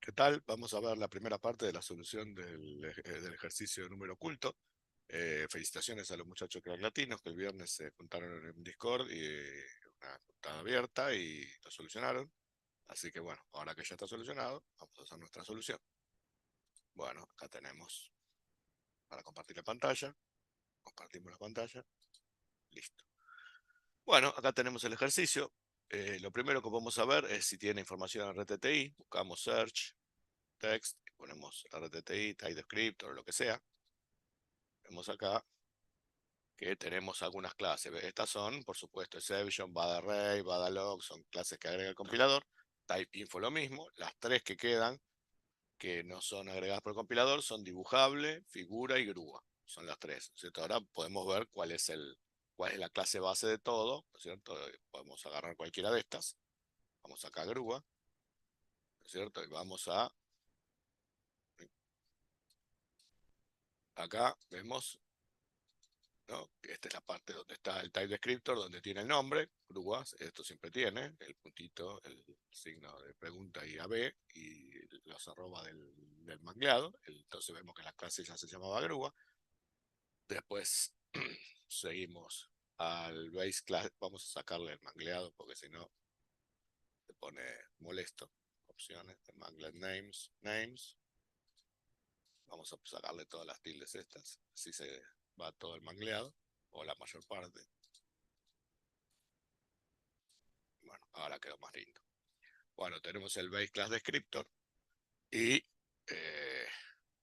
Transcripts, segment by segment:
¿Qué tal? Vamos a ver la primera parte de la solución del ejercicio número oculto. Felicitaciones a los muchachos crack latinos que el viernes se juntaron en Discord y una juntada abierta y lo solucionaron. Así que bueno, ahora que ya está solucionado, vamos a hacer nuestra solución. Bueno, acá tenemos para compartir la pantalla. Compartimos la pantalla. Listo. Bueno, acá tenemos el ejercicio. Lo primero que vamos a ver es si tiene información en RTTI. Buscamos search, text, y ponemos RTTI, type descriptor o lo que sea. Vemos acá que tenemos algunas clases. Estas son, por supuesto, exception, bad array, bad log, son clases que agrega el compilador. Type info lo mismo. Las tres que quedan, que no son agregadas por el compilador, son dibujable, figura y grúa. Son las tres, ¿no es cierto? Ahora podemos ver cuál es la clase base de todo, ¿no es cierto? Podemos agarrar cualquiera de estas. Vamos acá a grúa, ¿no es cierto? Y vamos a... Acá vemos, ¿no? Esta es la parte donde está el type descriptor, donde tiene el nombre, grúas, esto siempre tiene, el puntito, el signo de pregunta y AB, y los arroba del mangleado. Entonces vemos que la clase ya se llamaba grúa. Después seguimos al base class, vamos a sacarle el mangleado porque si no se pone molesto. Opciones de manglet names. Vamos a sacarle todas las tildes estas, así se va todo el mangleado, o la mayor parte. Bueno, ahora quedó más lindo. Bueno, tenemos el base class descriptor y eh,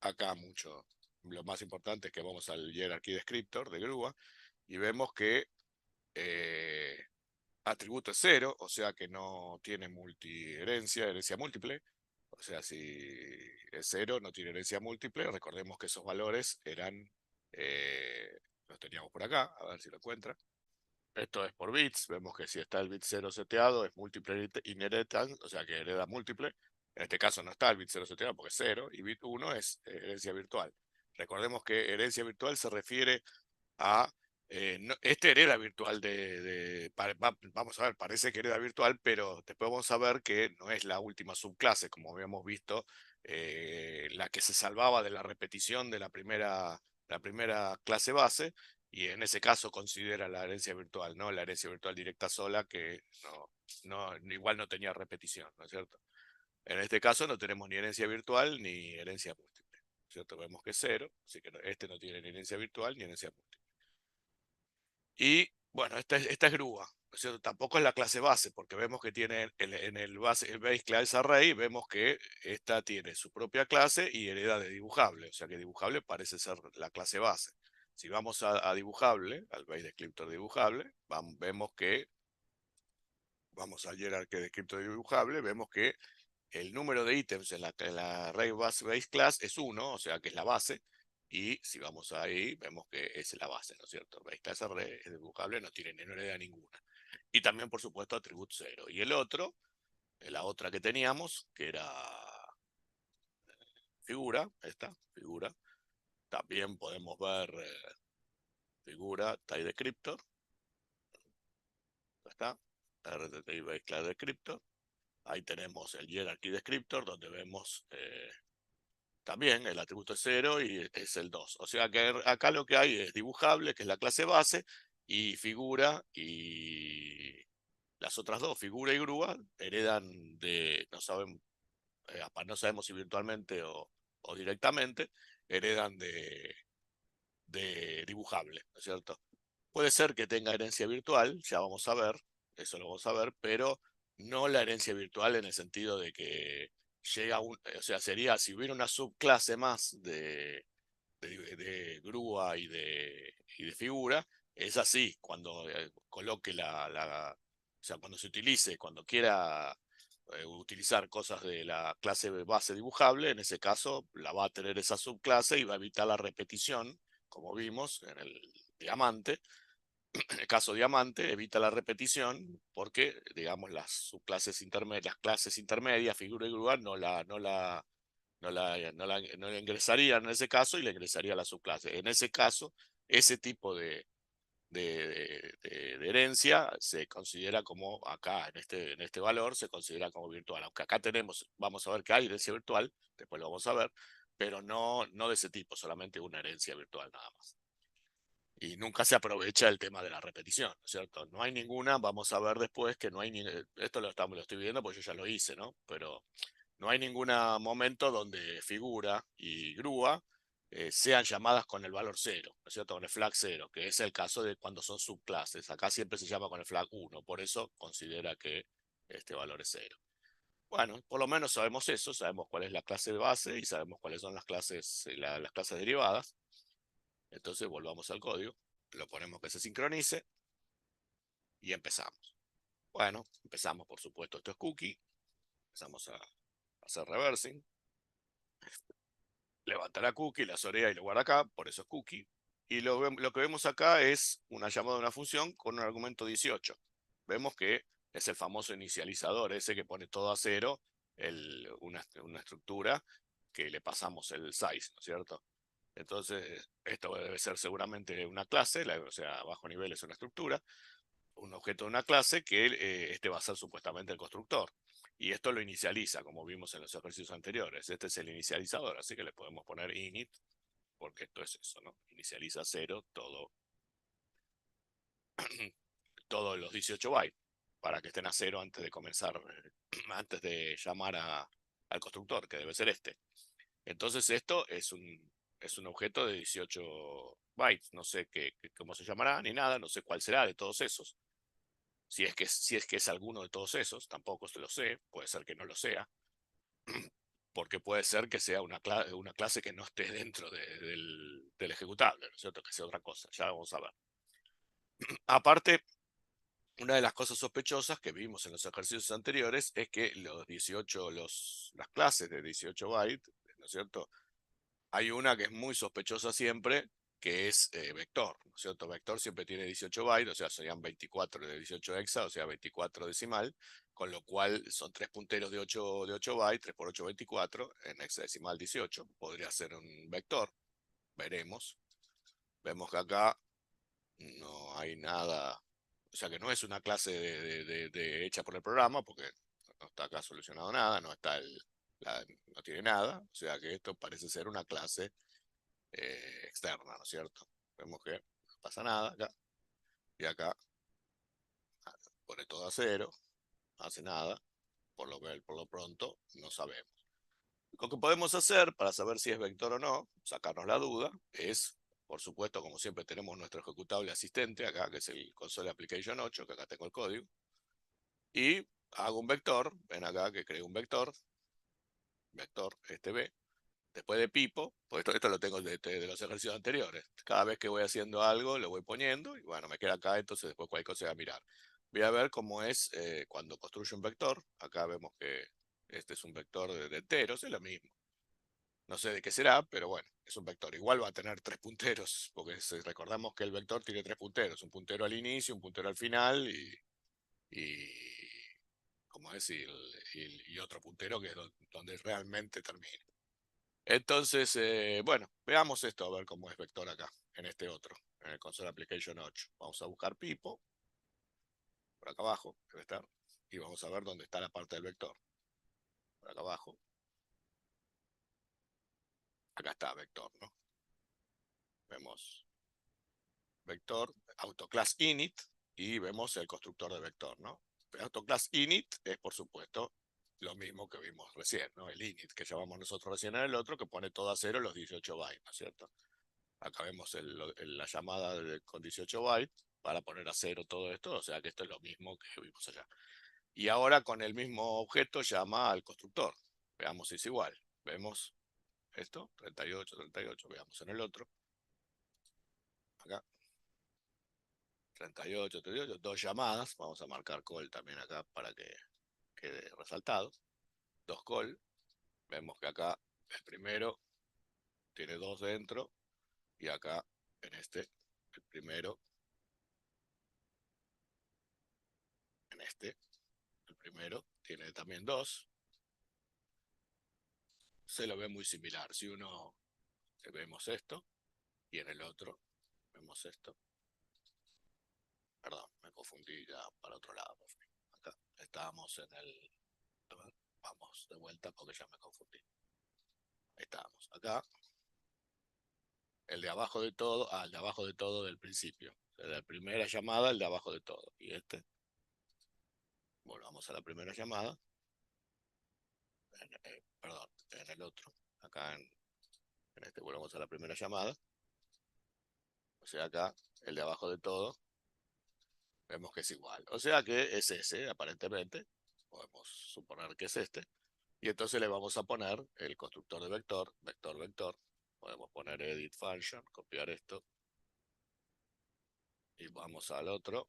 acá lo más importante es que vamos al hierarchy descriptor de grúa y vemos que eh, atributo es 0, o sea que no tiene herencia múltiple. O sea, si es 0, no tiene herencia múltiple. Recordemos que esos valores los teníamos por acá, a ver si lo encuentra. Esto es por bits, vemos que si está el bit 0 seteado es múltiple inheritance, o sea que hereda múltiple. En este caso no está el bit 0 seteado porque es 0 y bit 1 es herencia virtual. Recordemos que herencia virtual se refiere a... este hereda virtual vamos a ver, parece que hereda virtual, pero después vamos a ver que no es la última subclase, como habíamos visto, la que se salvaba de la repetición de la primera clase base, y en ese caso considera la herencia virtual, ¿no? La herencia virtual directa sola, que igual no tenía repetición, ¿no es cierto? En este caso no tenemos ni herencia virtual ni herencia múltiple, ¿no es cierto? Vemos que es 0, así que este no tiene ni herencia virtual ni herencia múltiple. Y bueno, esta es grúa, ¿no es cierto? Tampoco es la clase base, porque vemos que tiene en el base class array, vemos que esta tiene su propia clase y hereda de dibujable, o sea que dibujable parece ser la clase base. Si vamos a dibujable, al base descriptor dibujable, vemos que, vamos al hierarchy descriptor dibujable, vemos que el número de ítems en la array base class es 1, o sea que es la base, y si vamos ahí, vemos que es la base, ¿no es cierto? Base class array es dibujable, no tiene no hereda ninguna. Y también, por supuesto, atributo 0. Y el otro, la otra que teníamos, que era figura, esta, figura, también podemos ver figura, type descriptor, está, RTTI base class descriptor. Ahí tenemos el hierarchy descriptor, donde vemos también el atributo es 0 y es el 2. O sea que acá lo que hay es dibujable, que es la clase base, y figura, y las otras dos, figura y grúa, heredan no sabemos si virtualmente o directamente, heredan de dibujable, ¿no es cierto? Puede ser que tenga herencia virtual, ya vamos a ver, eso lo vamos a ver, pero no la herencia virtual en el sentido de que o sea, sería, si hubiera una subclase más de grúa y de figura, es así, cuando coloque o sea, cuando se utilice, cuando quiera utilizar cosas de la clase base dibujable, en ese caso la va a tener esa subclase y va a evitar la repetición, como vimos en el diamante. En el caso diamante, evita la repetición porque, digamos, las subclases intermedias, las clases intermedias, figura y grúa, no la ingresarían en ese caso y le ingresaría a la subclase. En ese caso, ese tipo de herencia se considera como acá, en este valor, se considera como virtual. Aunque acá tenemos, vamos a ver que hay herencia virtual, después lo vamos a ver, pero no de ese tipo, solamente una herencia virtual nada más. Y nunca se aprovecha el tema de la repetición, ¿no es cierto? No hay ninguna, vamos a ver después que no hay ni, esto lo estoy viendo porque yo ya lo hice, ¿no? Pero no hay ningún momento donde figura y grúa sean llamadas con el valor cero, ¿no es cierto? Con el flag cero, que es el caso de cuando son subclases. Acá siempre se llama con el flag 1, por eso considera que este valor es cero. Bueno, por lo menos sabemos eso, sabemos cuál es la clase de base y sabemos cuáles son las clases derivadas. Entonces volvamos al código, lo ponemos que se sincronice y empezamos. Bueno, empezamos por supuesto, esto es cookie, empezamos a hacer reversing, levanta la cookie, la sorea y lo guarda acá, por eso es cookie. Y lo que vemos acá es una llamada de una función con un argumento 18. Vemos que es el famoso inicializador, ese que pone todo a cero, una estructura que le pasamos el size, ¿no es cierto? Entonces, esto debe ser seguramente una clase, o sea, bajo nivel es una estructura, un objeto de una clase que este va a ser supuestamente el constructor. Y esto lo inicializa, como vimos en los ejercicios anteriores. Este es el inicializador, así que le podemos poner init, porque esto es eso, ¿no? Inicializa cero todos los 18 bytes, para que estén a cero antes de comenzar, antes de llamar al constructor, que debe ser este. Entonces esto es un objeto de 18 bytes, no sé cómo se llamará ni nada, no sé cuál será de todos esos. Si es que es alguno de todos esos, tampoco se lo sé, puede ser que no lo sea, porque puede ser que sea una clase que no esté dentro del ejecutable, ¿no es cierto? Que sea otra cosa, ya vamos a ver. Aparte, una de las cosas sospechosas que vimos en los ejercicios anteriores es que las clases de 18 bytes, ¿no es cierto? Hay una que es muy sospechosa siempre, que es vector, ¿no es cierto? Vector siempre tiene 18 bytes, o sea, serían 24 de 18 hexa, o sea, 24 decimal, con lo cual son tres punteros de 8 bytes, 3 por 8, 24, en hexadecimal 18. Podría ser un vector, veremos. Vemos que acá no hay nada, o sea, que no es una clase hecha por el programa, porque no está acá solucionado nada, no tiene nada, o sea que esto parece ser una clase externa, ¿no es cierto? Vemos que no pasa nada acá, y acá pone todo a cero, no hace nada, por lo pronto no sabemos. Lo que podemos hacer para saber si es vector o no, sacarnos la duda, es, por supuesto, como siempre tenemos nuestro ejecutable asistente acá, que es el console application 8, que acá tengo el código, y hago un vector, ven acá que creo un vector, este B, después de pipo, pues esto lo tengo de los ejercicios anteriores. Cada vez que voy haciendo algo, lo voy poniendo y bueno, me queda acá, entonces después cualquier cosa a mirar. Voy a ver cómo es cuando construyo un vector. Acá vemos que este es un vector de enteros, es lo mismo. No sé de qué será, pero bueno, es un vector. Igual va a tener tres punteros, porque recordamos que el vector tiene tres punteros, un puntero al inicio, un puntero al final y ¿cómo decir? Y otro puntero que es donde realmente termina. Entonces, bueno, veamos esto, a ver cómo es vector acá, en este otro, en el console application 8. Vamos a buscar pipo, por acá abajo, debe estar, y vamos a ver dónde está la parte del vector. Por acá abajo. Acá está vector, ¿no? Vemos vector, autoclass init, y vemos el constructor de vector, ¿no? Autoclass init es, por supuesto, lo mismo que vimos recién, ¿no? El init que llamamos nosotros recién en el otro, que pone todo a cero los 18 bytes, ¿no es cierto? Acá vemos la llamada con 18 bytes para poner a cero todo esto, o sea que esto es lo mismo que vimos allá. Y ahora con el mismo objeto llama al constructor. Veamos si es igual. Vemos esto, 38, 38, veamos en el otro. Acá, 38, 38, dos llamadas. Vamos a marcar call también acá para que quede resaltado. Dos call. Vemos que acá el primero tiene dos dentro y acá en este, el primero, en este, el primero tiene también dos. Se lo ve muy similar. Si uno vemos esto y en el otro vemos esto, Perdón, me confundí ya para otro lado. Acá estábamos en el... A ver, vamos de vuelta porque ya me confundí. Ahí estábamos. Acá, el de abajo de todo, el de abajo de todo del principio. De la primera llamada, el de abajo de todo. Y este, volvamos a la primera llamada. Perdón, en el otro. Acá en este volvamos a la primera llamada. O sea, acá, el de abajo de todo, vemos que es igual. O sea que es ese, aparentemente. Podemos suponer que es este. Y entonces le vamos a poner el constructor de vector, vector, vector. Podemos poner edit function, copiar esto. Y vamos al otro,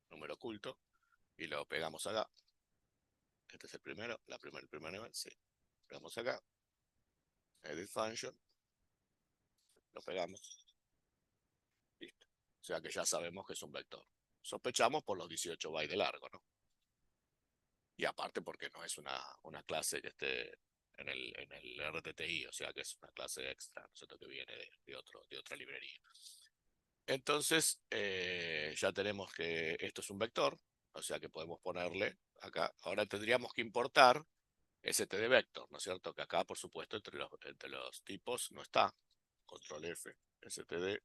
número oculto. Y lo pegamos acá. Este es el primero, el primer nivel, sí. Pegamos acá, edit function, lo pegamos. Listo. O sea que ya sabemos que es un vector. Sospechamos por los 18 bytes de largo, ¿no? Y aparte porque no es una clase que esté en el RTTI, o sea que es una clase extra, ¿no es cierto? Que viene de otra librería. Entonces, ya tenemos que esto es un vector, o sea que podemos ponerle acá. Ahora tendríamos que importar std vector, ¿no es cierto? Que acá, por supuesto, entre los tipos no está. Control F, std.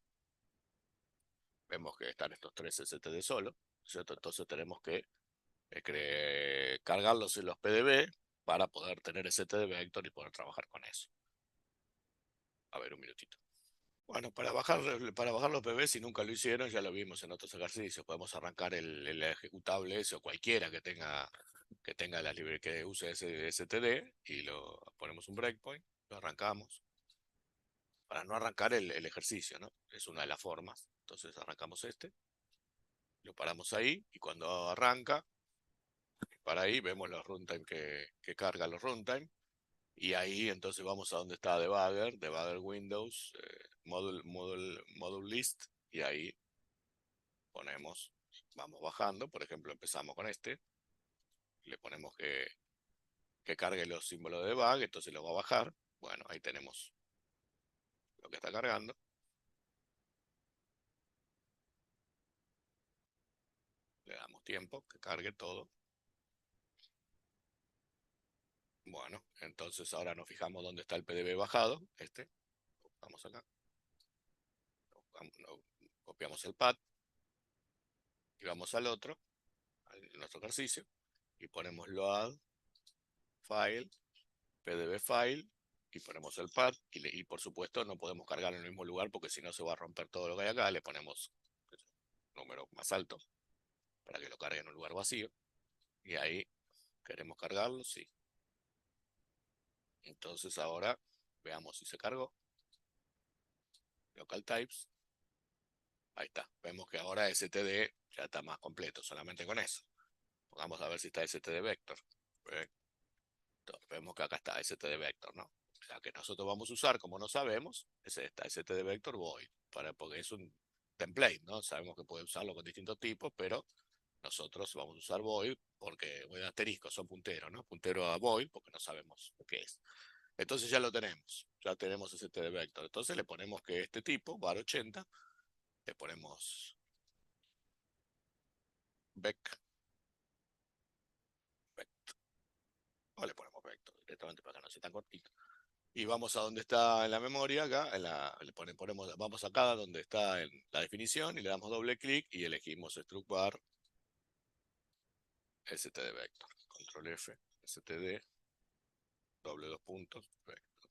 Vemos que están estos tres std solo, ¿no es cierto? Entonces tenemos que cargarlos en los PDB para poder tener std vector y poder trabajar con eso. A ver, un minutito. Bueno, para bajar los PB, si nunca lo hicieron, ya lo vimos en otros ejercicios. Podemos arrancar el ejecutable ese o cualquiera que tenga la libre que use ese std y lo ponemos un breakpoint, lo arrancamos. Para no arrancar el ejercicio, ¿no? Es una de las formas. Entonces arrancamos este, lo paramos ahí y cuando arranca, para ahí vemos los runtime que carga los runtime. Y ahí entonces vamos a donde está debugger Windows, module list, y ahí ponemos, vamos bajando, por ejemplo empezamos con este, le ponemos que cargue los símbolos de debug, entonces lo va a bajar, bueno, ahí tenemos lo que está cargando, le damos tiempo, que cargue todo, bueno, entonces ahora nos fijamos dónde está el PDB bajado, vamos acá, copiamos el path, y vamos al otro, a nuestro ejercicio, y ponemos load, file, pdb file, y ponemos el path, y por supuesto no podemos cargar en el mismo lugar porque si no se va a romper todo lo que hay acá, le ponemos un número más alto para que lo cargue en un lugar vacío, y ahí queremos cargarlo, sí. Entonces ahora veamos si se cargó, local types, ahí está, vemos que ahora std ya está más completo, solamente con eso. Vamos a ver si está std vector. Vemos que acá está std vector, ¿no? O sea que nosotros vamos a usar, como no sabemos, es esta, std vector void, porque es un template, ¿no? Sabemos que puede usarlo con distintos tipos, pero nosotros vamos a usar void porque void asterisco son punteros, ¿no? Puntero a void porque no sabemos qué es. Entonces ya tenemos std vector. Entonces le ponemos que este tipo, var80, le ponemos vector, o le ponemos vector directamente para que no sea tan cortito. Y vamos a donde está en la memoria, acá, vamos acá donde está en la definición y le damos doble clic y elegimos struct bar std vector. Control F, std, doble dos puntos, vector.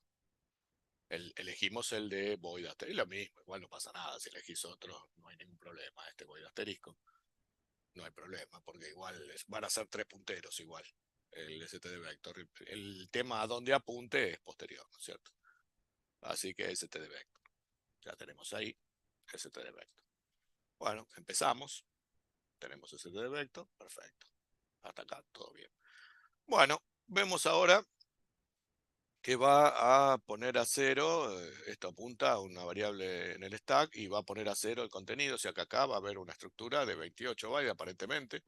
Elegimos el de void asterisco, lo mismo, igual no pasa nada, si elegís otro no hay ningún problema, este void asterisco, no hay problema, porque igual van a ser tres punteros igual, el std vector. El tema a donde apunte es posterior, ¿no es cierto? Así que std vector, ya tenemos ahí std vector. Bueno, empezamos. Tenemos std vector. Perfecto. Hasta acá, todo bien. Bueno, vemos ahora que va a poner a cero, esto apunta a una variable en el stack y va a poner a cero el contenido, o sea que acá va a haber una estructura de 28 bytes aparentemente,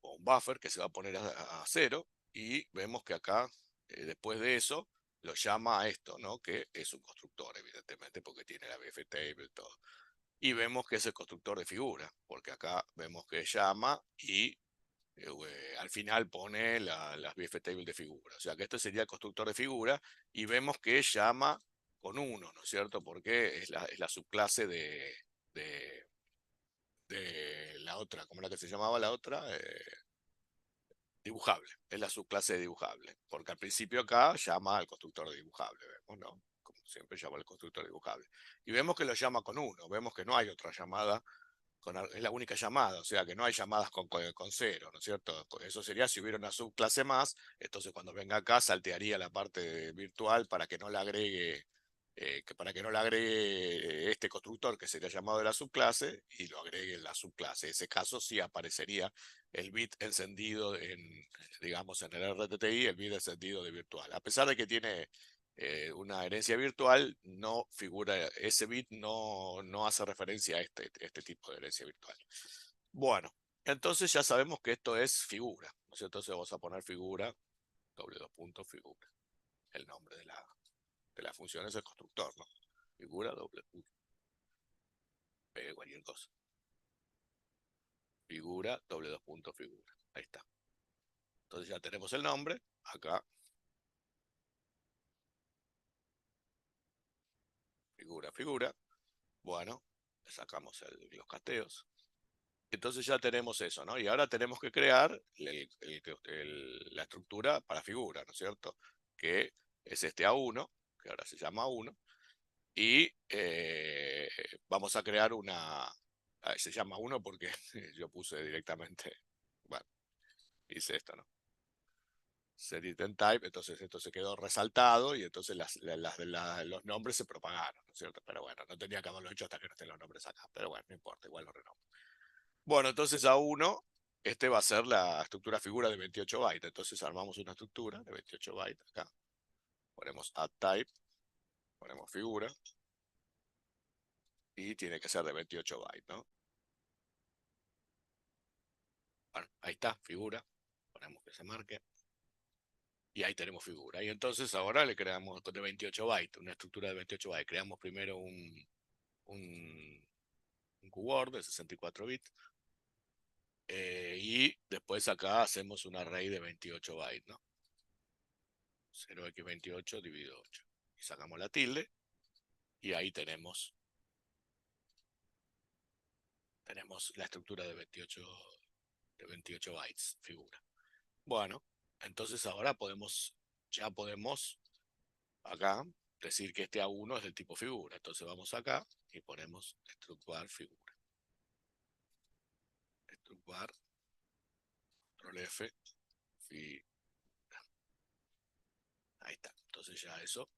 o un buffer que se va a poner a cero, y vemos que acá, después de eso, lo llama a esto, ¿no? Que es un constructor, evidentemente, porque tiene la BF table, todo. y vemos que es el constructor de figura, porque acá vemos que llama y al final pone las BF table de figura. O sea que este sería el constructor de figura y vemos que llama con uno, ¿no es cierto? Porque es la subclase de, de la otra, ¿cómo era que se llamaba la otra? Dibujable, es la subclase de dibujable, porque al principio acá llama al constructor de dibujable, vemos, ¿no? Como siempre llama al constructor de dibujable. Y vemos que lo llama con uno, vemos que no hay otra llamada es la única llamada, o sea que no hay llamadas con cero, ¿no es cierto? Eso sería si hubiera una subclase más, entonces cuando venga acá saltearía la parte virtual para que no le agregue, para que no le agregue este constructor que sería llamado de la subclase y lo agregue en la subclase. En ese caso sí aparecería el bit encendido digamos, en el RTTI, el bit encendido de virtual. A pesar de que tiene una herencia virtual, no figura, ese bit no hace referencia a este tipo de herencia virtual. Bueno, entonces ya sabemos que esto es figura, ¿no es cierto? Entonces vamos a poner figura, doble dos puntos, figura. El nombre de la función es el constructor, ¿no? Figura, doble punto, cualquier cosa. Figura, doble dos puntos, figura. Ahí está. Entonces ya tenemos el nombre, acá, figura, figura. Bueno, le sacamos los casteos. Entonces ya tenemos eso, ¿no? Y ahora tenemos que crear la estructura para figura, ¿no es cierto? Que es este A1, que ahora se llama A1, y vamos a crear se llama A1 porque yo puse directamente, bueno, hice esto, ¿no? Set it and type, entonces esto se quedó resaltado y entonces los nombres se propagaron, ¿no es cierto? Pero bueno, no tenía que haberlo hecho hasta que no estén los nombres acá, pero bueno, no importa, igual lo renombro. Bueno, entonces A1, este va a ser la estructura figura de 28 bytes. Entonces armamos una estructura de 28 bytes acá. Ponemos add type, ponemos figura y tiene que ser de 28 bytes, ¿no? Bueno, ahí está, figura. Ponemos que se marque. Y ahí tenemos figura. Y entonces ahora le creamos de 28 bytes, una estructura de 28 bytes. Creamos primero un, un QWORD de 64 bits. Y después acá hacemos un array de 28 bytes, ¿no? 0x28 dividido 8. Y sacamos la tilde. Y ahí tenemos la estructura de 28 bytes, figura. Bueno, entonces ahora ya podemos acá decir que este A1 es del tipo figura. Entonces vamos acá y ponemos estructurar figura. Estructurar, control F, figura. Ahí está. Entonces ya eso.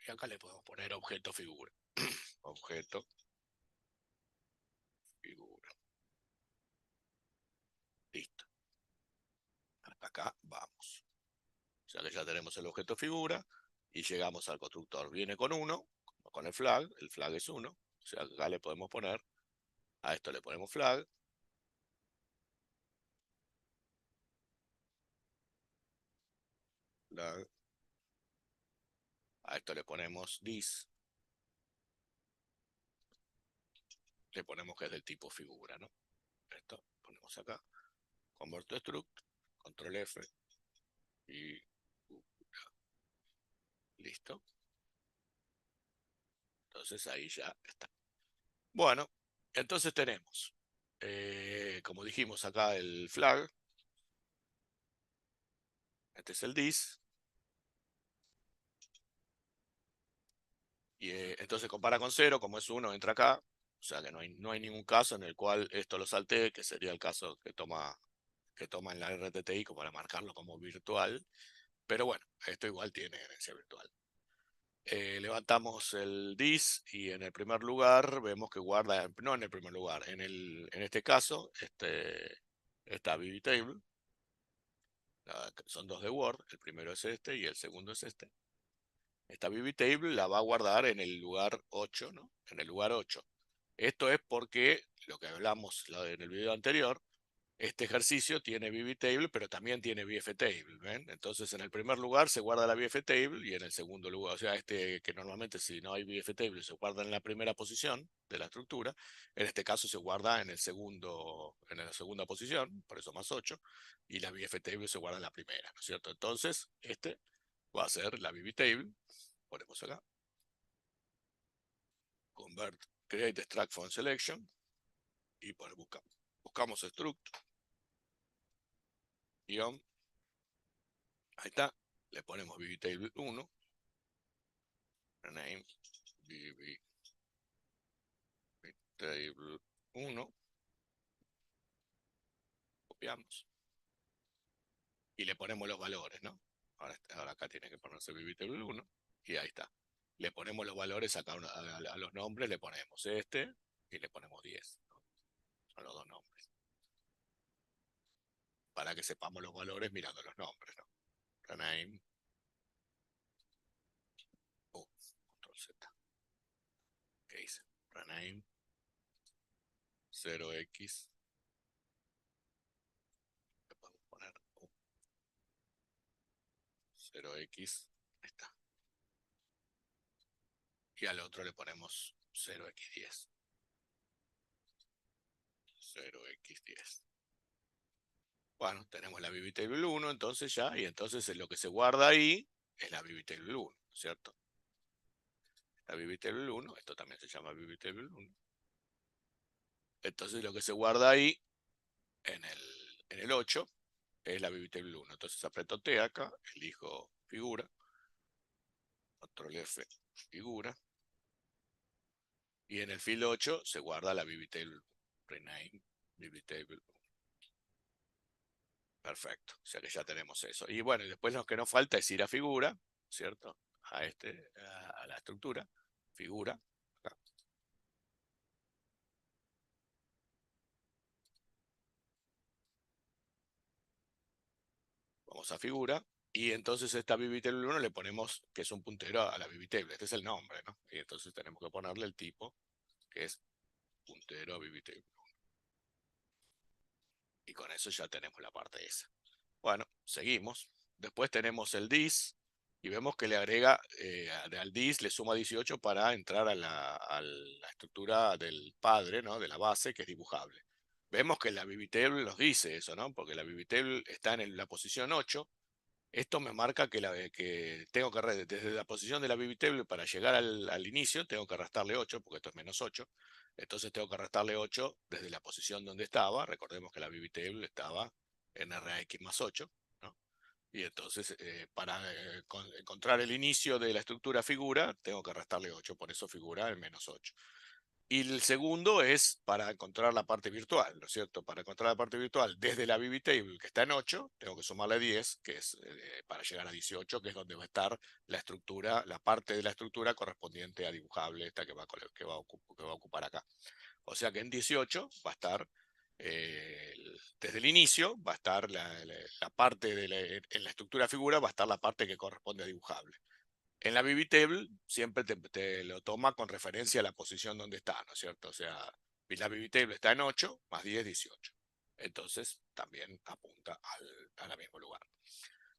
Y acá le podemos poner objeto figura. Objeto figura. Listo. Hasta acá vamos. O sea que ya tenemos el objeto figura y llegamos al constructor. Viene con 1, con el flag es 1. O sea, acá le podemos poner, a esto le ponemos flag, flag, a esto le ponemos this, le ponemos que es del tipo figura, ¿no? Esto ponemos acá, convert to struct, control F y listo. Entonces ahí ya está. Bueno, entonces tenemos, como dijimos acá, el flag, este es el this, y entonces compara con 0, como es 1, entra acá, o sea que no hay ningún caso en el cual esto lo saltee, que sería el caso que toma en la RTTI como para marcarlo como virtual, pero bueno, esto igual tiene herencia virtual. Levantamos el dis y en el primer lugar vemos que guarda, no en el primer lugar, en este caso, esta BB table, son dos de Word, el primero es este y el segundo es este. Esta BB table la va a guardar en el lugar 8, ¿no? En el lugar 8. Esto es porque lo que hablamos en el video anterior, Este ejercicio tiene VB-Table, pero también tiene VF-Table, ¿ven? Entonces, en el primer lugar se guarda la VF-Table y en el segundo lugar, o sea, que normalmente si no hay VF-Table se guarda en la primera posición de la estructura, en este caso se guarda en la segunda posición, por eso más 8, y la VF-Table se guarda en la primera, ¿no es cierto? Entonces, este va a ser la VB-Table, ponemos acá, convert, create extract from selection, y buscamos struct, guión, ahí está, le ponemos VB-Table 1, rename VB-Table 1, copiamos, y le ponemos los valores, ¿no? Ahora acá tiene que ponerse VB-Table 1, y ahí está. Le ponemos los valores acá a los nombres, le ponemos este, y le ponemos 10, ¿no? Son los dos nombres. Para que sepamos los valores mirando los nombres, ¿no? Rename, control Z, ¿qué hice? Rename 0x, le podemos poner 0x, ahí está. Y al otro le ponemos 0x10. 0x10. Bueno, tenemos la VB-Table 1, entonces ya, y entonces lo que se guarda ahí es la VB-Table 1, ¿cierto? La VB-Table 1, esto también se llama VB-Table 1. Entonces lo que se guarda ahí en el 8 es la VB-Table 1. Entonces aprieto T acá, elijo figura, control F, figura, y en el field 8 se guarda la VB-Table, rename VB-Table. Perfecto, o sea que ya tenemos eso. Y bueno, y después lo que nos falta es ir a figura, ¿cierto? A la estructura, figura, acá. Vamos a figura, y entonces esta VB-Table 1 le ponemos que es un puntero a la VB-Table, este es el nombre, ¿no? Y entonces tenemos que ponerle el tipo, que es puntero a VB-Table. Y con eso ya tenemos la parte esa. Bueno, seguimos. Después tenemos el dis y vemos que le agrega al dis, le suma 18 para entrar a la estructura del padre, ¿no? De la base, que es dibujable. Vemos que la VB-Table nos dice eso, ¿no? Porque la VB-Table está en la posición 8. Esto me marca que tengo que, desde la posición de la VB-Table para llegar al inicio, tengo que restarle 8, porque esto es menos 8. Entonces tengo que restarle 8 desde la posición donde estaba. Recordemos que la VB-Table estaba en RAX más 8, ¿no? Y entonces, para encontrar el inicio de la estructura figura, tengo que restarle 8, por eso figura en menos 8. Y el segundo es para encontrar la parte virtual, ¿no es cierto? Para encontrar la parte virtual desde la VB-Table, que está en 8, tengo que sumarle 10, que es para llegar a 18, que es donde va a estar la estructura, la parte de la estructura correspondiente a dibujable, esta que va a ocupar acá. O sea que en 18 va a estar, desde el inicio, va a estar la parte en la estructura figura, va a estar la parte que corresponde a dibujable. En la VB-Table siempre te lo toma con referencia a la posición donde está, ¿no es cierto? O sea, la VB-Table está en 8, más 10, 18. Entonces también apunta al mismo lugar.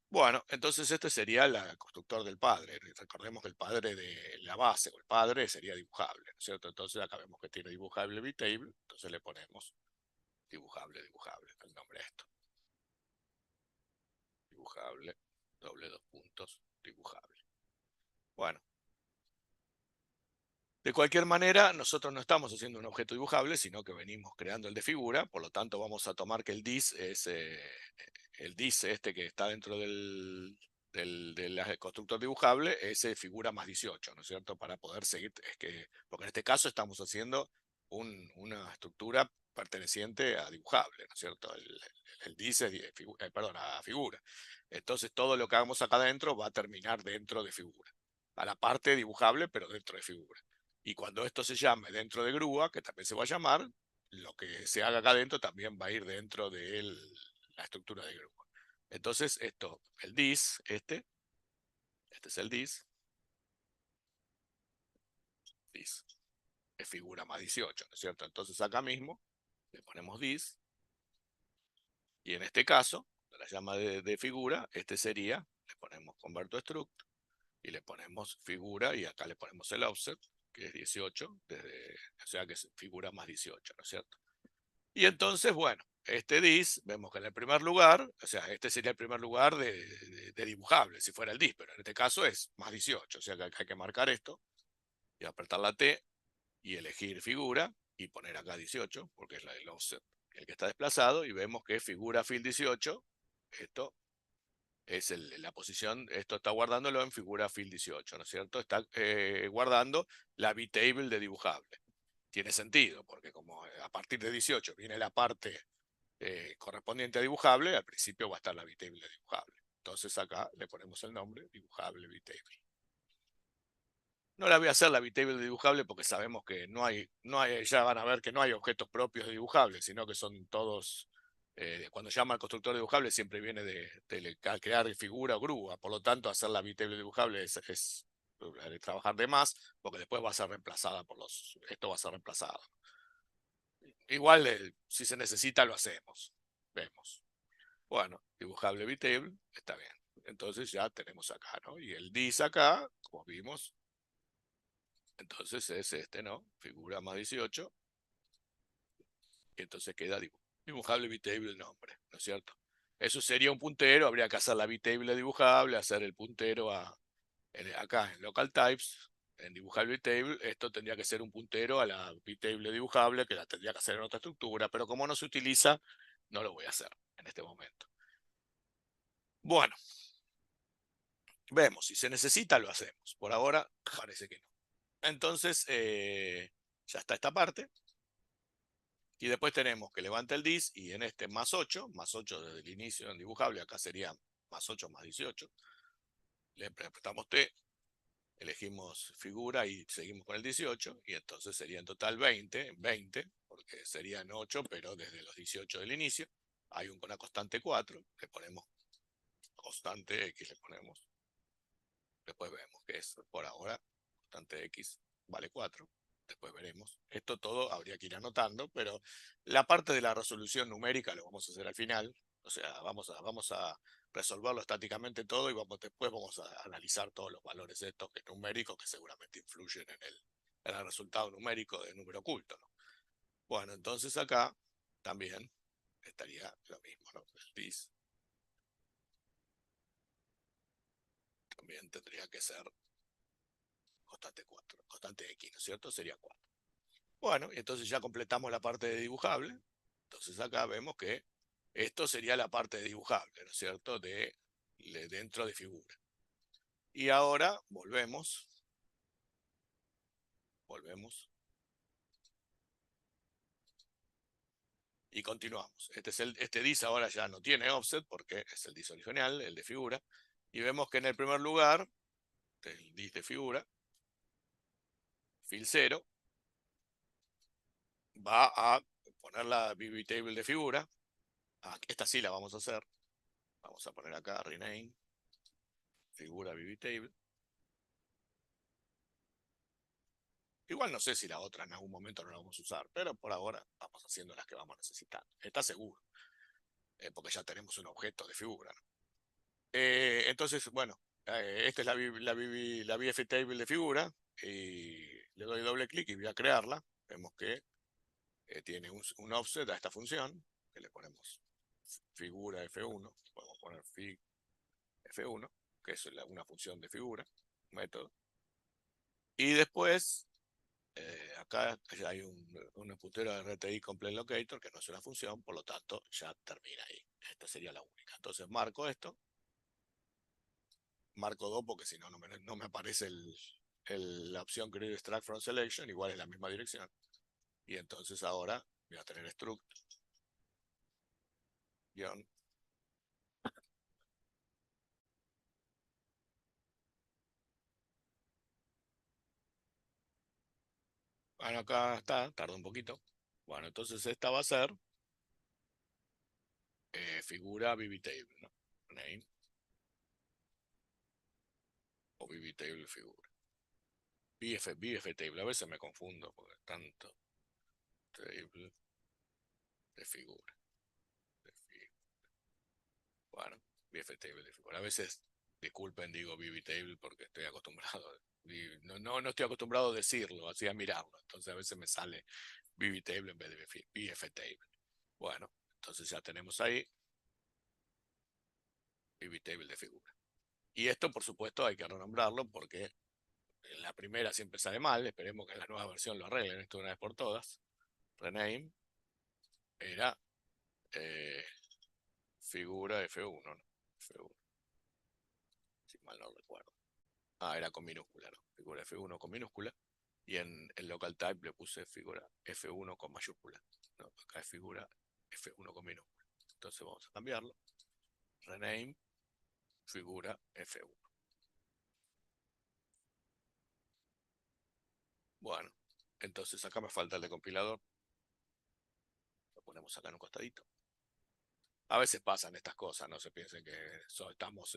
Bueno, entonces este sería el constructor del padre. Recordemos que el padre de la base o el padre sería dibujable, ¿no es cierto? Entonces acá vemos que tiene dibujable VB-Table, entonces le ponemos dibujable, el nombre a esto. Dibujable, doble dos puntos, dibujable. Bueno, de cualquier manera, nosotros no estamos haciendo un objeto dibujable, sino que venimos creando el de figura, por lo tanto vamos a tomar que el dis es el dis este que está dentro del constructor dibujable, es figura más 18, ¿no es cierto? Para poder seguir, porque en este caso estamos haciendo una estructura perteneciente a dibujable, ¿no es cierto? El dis es, perdón, a figura. Entonces todo lo que hagamos acá adentro va a terminar dentro de figura. A la parte dibujable, pero dentro de figura. Y cuando esto se llame dentro de grúa, que también se va a llamar, lo que se haga acá adentro también va a ir dentro de la estructura de grúa. Entonces, el dis, este es el dis, es figura más 18, ¿no es cierto? Entonces acá mismo le ponemos dis, Y en este caso, la llama de figura, este sería, le ponemos convert to struct, y le ponemos figura, y acá le ponemos el offset, que es 18, o sea que es figura más 18, ¿no es cierto? Y entonces, bueno, este dis, vemos que en el primer lugar, o sea, este sería el primer lugar de dibujable, si fuera el dis, pero en este caso es más 18, o sea que hay que marcar esto, y apretar la T, y elegir figura, y poner acá 18, porque es el offset el que está desplazado, y vemos que figura fill 18, esto es la posición, esto está guardándolo en figura fill 18, ¿no es cierto? Está guardando la B-table de dibujable. Tiene sentido, porque como a partir de 18 viene la parte correspondiente a dibujable, al principio va a estar la B-table de dibujable. Entonces acá le ponemos el nombre, dibujable B-table. No la voy a hacer la B-table dibujable porque sabemos que ya van a ver que no hay objetos propios de dibujables, sino que son todos, cuando llama al constructor dibujable siempre viene de crear figura o grúa, por lo tanto hacer la B-table dibujable es trabajar de más, porque después va a ser reemplazada esto va a ser reemplazado. Igual, si se necesita lo hacemos, vemos. Bueno, dibujable B-table, está bien. Entonces ya tenemos acá, ¿no? Y el dis acá, como vimos, entonces es este, ¿no? Figura más 18. Y entonces queda dibujable bitable el nombre, ¿no es cierto? Eso sería un puntero, habría que hacer la bitable dibujable, hacer el puntero acá en local types, en dibujable bitable, esto tendría que ser un puntero a la bitable dibujable, que la tendría que hacer en otra estructura, pero como no se utiliza, no lo voy a hacer en este momento. Bueno, vemos, si se necesita lo hacemos. Por ahora parece que no. Entonces, ya está esta parte. Y después tenemos que levanta el dis y en este más 8 desde el inicio en dibujable, acá sería más 8 más 18. Le apretamos T, elegimos figura y seguimos con el 18. Y entonces sería en total 20, porque serían 8, pero desde los 18 del inicio. Hay una constante 4, le ponemos constante X, le ponemos. Después vemos que es por ahora constante X vale 4. Después veremos. Esto todo habría que ir anotando, pero la parte de la resolución numérica lo vamos a hacer al final. O sea, vamos a resolverlo estáticamente todo y después vamos a analizar todos los valores estos numéricos que seguramente influyen en el resultado numérico del número oculto, ¿no? Bueno, entonces acá también estaría lo mismo, ¿no? El dis también tendría que ser constante 4, constante X, ¿no es cierto? Sería 4. Bueno, y entonces ya completamos la parte de dibujable. Entonces acá vemos que esto sería la parte de dibujable, ¿no es cierto? Dentro de figura. Y ahora volvemos y continuamos. Este dis ahora ya no tiene offset porque es el dis original, el de figura. Y vemos que en el primer lugar, el dis de figura, fill 0, va a poner la BB table de figura. Esta sí la vamos a hacer. Vamos a poner acá rename, figura BB table. Igual no sé si la otra en algún momento no la vamos a usar, pero por ahora vamos haciendo las que vamos necesitando. Está seguro, porque ya tenemos un objeto de figura, ¿no? Entonces, bueno, esta es la BF table de figura, y le doy doble clic y voy a crearla. Vemos que tiene un offset a esta función, que le ponemos figura F1, podemos poner fig F1, que es una función de figura, método. Y después acá hay un puntero de RTI Complete Locator, que no es una función, por lo tanto ya termina ahí. Esta sería la única. Entonces marco esto, marco 2 porque si no, no me aparece la opción Create Extract from Selection, igual es la misma dirección. Y entonces ahora voy a tener struct guión. Bueno, acá está, tarda un poquito. Bueno, entonces esta va a ser figura BBTable, ¿no? Name o BBTable figura. BF table, a veces me confundo porque tanto table de figura. VF-table de figura. A veces, disculpen, digo VB-table porque estoy acostumbrado. No estoy acostumbrado a decirlo, así a mirarlo. Entonces a veces me sale VB-table en vez de VF-table. Bueno, entonces ya tenemos ahí VB-table de figura. Y esto, por supuesto, hay que renombrarlo porque en la primera siempre sale mal. Esperemos que en la nueva versión lo arreglen esto una vez por todas. Rename era eh, figura F1, ¿no? F1, si mal no recuerdo. Ah, era con minúscula, ¿no? Figura F1 con minúscula. Y en el local type le puse figura F1 con mayúscula. No, acá es figura F1 con minúscula. Entonces vamos a cambiarlo. Rename figura F1. Bueno, entonces acá me falta el de compilador. Lo ponemos acá en un costadito. A veces pasan estas cosas, no se piensen que estamos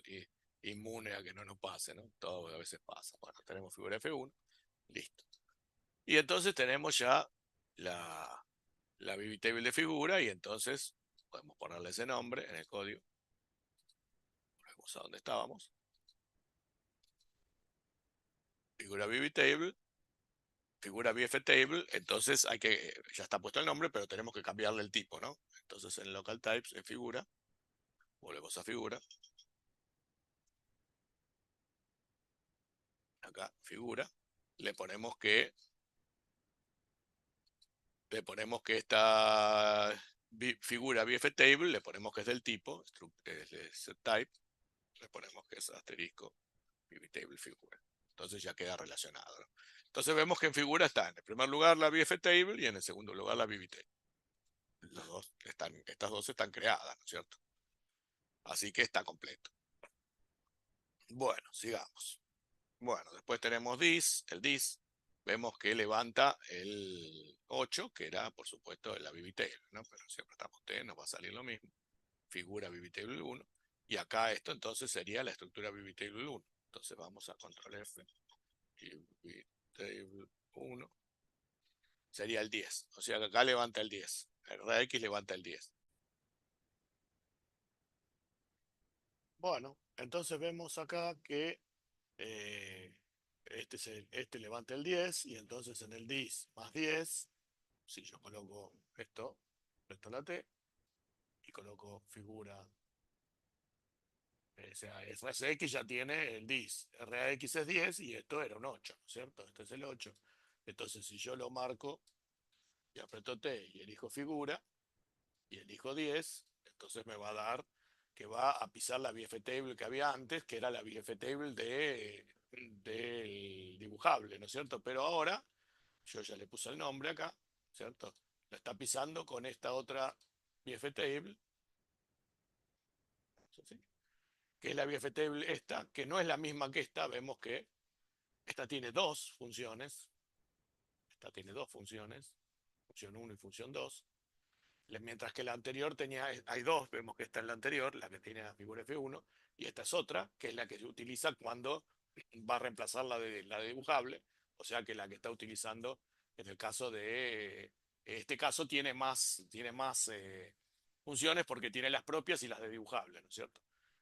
inmunes a que no nos pase, ¿no? Todo a veces pasa. Bueno, tenemos figura F1, listo. Y entonces tenemos ya la VB table de figura y entonces podemos ponerle ese nombre en el código. Volvemos a donde estábamos. Figura VB table, figura VF table, entonces ya está puesto el nombre, pero tenemos que cambiarle el tipo, ¿no? Entonces en local types, en figura, volvemos a figura. Acá, figura. Le ponemos que esta figura VF table, le ponemos que es del tipo, es type, le ponemos que es asterisco VB table figura. Entonces ya queda relacionado, ¿no? Entonces vemos que en figura está en el primer lugar la VF table y en el segundo lugar la VB table. Estas dos están creadas, ¿no es cierto? Así que está completo. Bueno, sigamos. Bueno, después tenemos el dis, vemos que levanta el 8, que era, por supuesto, la VB table, ¿no? Pero si apretamos T nos va a salir lo mismo. Figura VB table 1. Y acá esto entonces sería la estructura VB table 1. Entonces vamos a control F. Y VB table 1 sería el 10. O sea que acá levanta el 10. El RX levanta el 10. Bueno, entonces vemos acá que eh, este levanta el 10 y entonces en el dis más 10, si yo coloco esto la T y coloco figura, o sea, RSX ya tiene el dis, RAX es 10 y esto era un 8, ¿no es cierto? Este es el 8. Entonces si yo lo marco y aprieto T y elijo figura y elijo 10, entonces me va a dar que va a pisar la VF table que había antes, que era la VF table del dibujable, ¿no es cierto? Pero ahora, yo ya le puse el nombre acá, ¿cierto? La está pisando con esta otra VF table, ¿sí? Que es la VF table esta, que no es la misma que esta, vemos que esta tiene dos funciones, función 1 y función 2. Mientras que la anterior hay dos, vemos que esta es la anterior, la que tiene la figura F1, y esta es otra, que es la que se utiliza cuando va a reemplazar la de dibujable, o sea que la que está utilizando en el caso este caso tiene más funciones porque tiene las propias y las de dibujable, ¿no es cierto?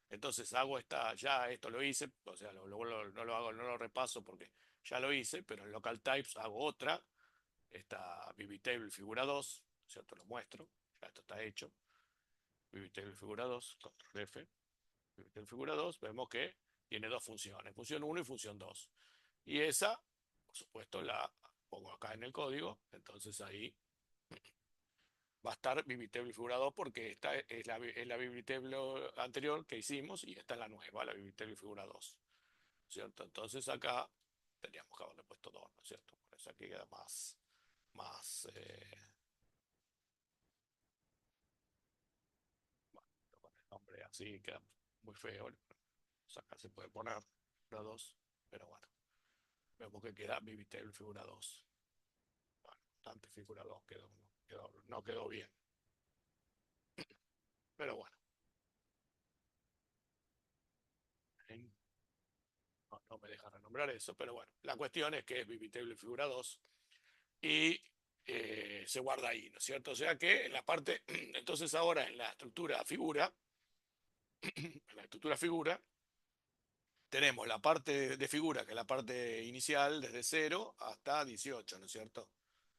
Entonces hago ya esto lo hice, o sea, no lo hago, no lo repaso porque ya lo hice, pero en local types hago otra, esta VB-table figura 2, ¿cierto? Lo muestro, ya esto está hecho. VB-table figura 2, control F. VB-table figura 2, vemos que tiene dos funciones, función 1 y función 2. Y esa, por supuesto, la pongo acá en el código, entonces ahí va a estar VB-table figura 2 porque esta es la VB-table anterior que hicimos y esta es la nueva, la VB-table figura 2, ¿cierto? Entonces acá tendríamos que haberle puesto 2, ¿no es cierto? Por eso aquí queda más bueno, con el nombre así queda muy feo. O sea, acá se puede poner figura 2, pero bueno, vemos que queda Vivitable figura 2. Bueno, bastante figura 2 no quedó bien, pero bueno. No me deja renombrar eso, pero bueno, la cuestión es que es Vivitable figura 2 y se guarda ahí, ¿no es cierto? O sea que en la parte, entonces ahora en la estructura figura, en la estructura figura, tenemos la parte de figura, que es la parte inicial, desde 0 hasta 18, ¿no es cierto?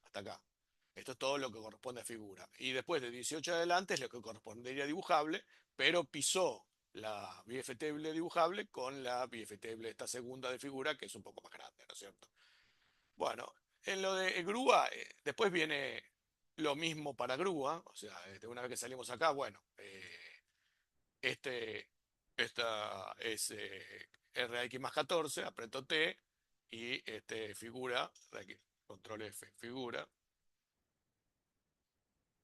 Hasta acá. Esto es todo lo que corresponde a figura. Y después de 18 adelante es lo que correspondería a dibujable, pero pisó la BF-table dibujable con la BF-table esta segunda de figura, que es un poco más grande, ¿no es cierto? Bueno, en lo de grúa, después viene lo mismo para grúa, o sea, una vez que salimos acá, bueno, este, esta es RX más 14, aprieto T y figura, control F, figura,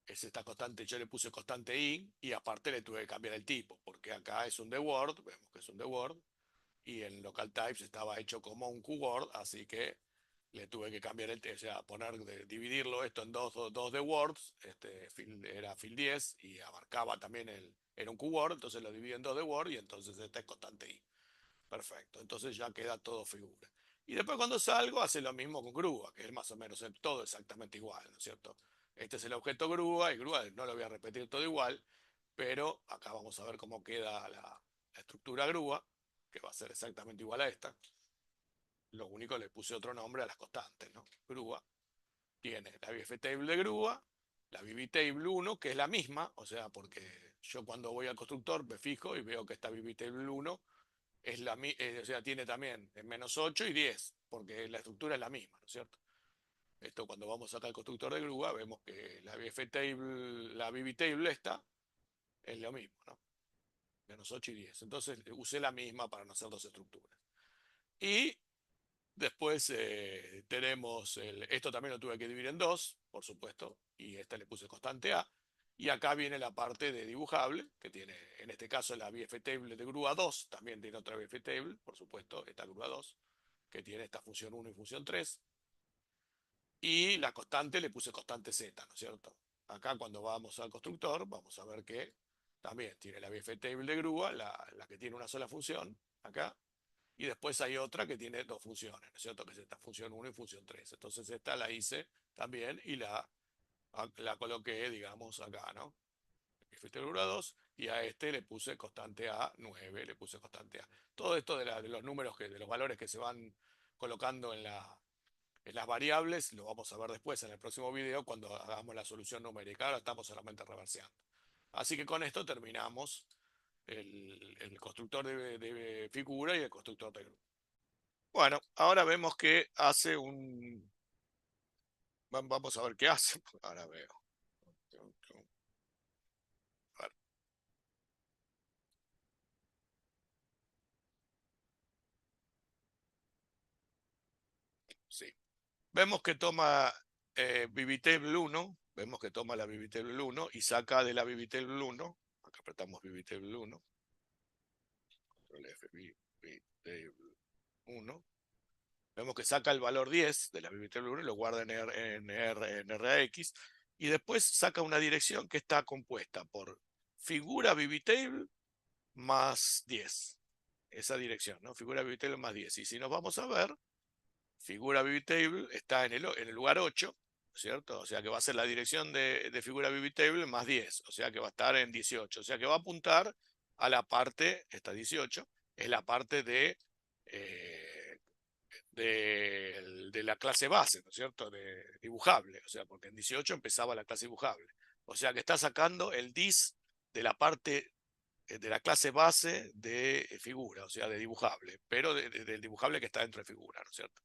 es esta constante, yo le puse constante I y aparte le tuve que cambiar el tipo, porque acá es un dword, vemos que es un dword, y en local types estaba hecho como un QWord, así que le tuve que cambiar o sea, dividirlo esto en dos de words, era field 10 y abarcaba también era un QWord, entonces lo dividí en dos de word y entonces este es constante i. Perfecto, entonces ya queda todo figura. Y después cuando salgo hace lo mismo con grúa, que es más o menos todo exactamente igual, ¿no es cierto? Este es el objeto grúa y grúa no lo voy a repetir todo igual, pero acá vamos a ver cómo queda la estructura grúa, que va a ser exactamente igual a esta. Lo único le puse otro nombre a las constantes, ¿no? Grúa tiene la BF-table de grúa, la BB-table 1, que es la misma, o sea, porque yo cuando voy al constructor me fijo y veo que esta BB-table 1 es o sea, tiene también menos 8 y 10, porque la estructura es la misma, ¿no es cierto? Esto cuando vamos acá al constructor de grúa, vemos que la BF-table, la BB-table esta, es lo mismo, ¿no? Menos 8 y 10. Entonces usé la misma para no hacer dos estructuras. Y después tenemos, esto también lo tuve que dividir en dos, por supuesto, y esta le puse constante A. Y acá viene la parte de dibujable, que tiene, en este caso, la BF-table de grúa 2, también tiene otra BF-table, por supuesto, esta grúa 2, que tiene esta función 1 y función 3. Y la constante le puse constante Z, ¿no es cierto? Acá cuando vamos al constructor, vamos a ver que también tiene la BF-table de grúa, la que tiene una sola función, acá, y después hay otra que tiene dos funciones, ¿no es cierto? Que es esta función 1 y función 3. Entonces esta la hice también y la coloqué, digamos, acá, ¿no? Figura 2 y a este le puse constante A 9, le puse constante A. Todo esto de los números, de los valores que se van colocando en las variables, lo vamos a ver después en el próximo video cuando hagamos la solución numérica. Ahora estamos solamente reverseando. Así que con esto terminamos el constructor de figura y el constructor de grupo. Bueno, ahora vemos que hace un... Vamos a ver qué hace. Ahora veo. A ver, sí. Vemos que toma BBTable 1, vemos que toma la BBTable 1 y saca de la BBTable 1, acá apretamos BBTable 1, control F, BBTable 1, vemos que saca el valor 10 de la BBTable 1 y lo guarda en RAX, y después saca una dirección que está compuesta por figura BBTable más 10. Esa dirección, ¿no? Figura BBTable más 10. Y si nos vamos a ver, figura BBTable está en el lugar 8, ¿cierto? O sea que va a ser la dirección de figura BBTable más 10, o sea que va a estar en 18, o sea que va a apuntar a la parte, esta 18, es la parte eh, de la clase base, ¿no es cierto? De dibujable, o sea, porque en 18 empezaba la clase dibujable. O sea que está sacando el dis de la parte de la clase base de figura, o sea, de dibujable, pero del dibujable que está dentro de figura, ¿no es cierto?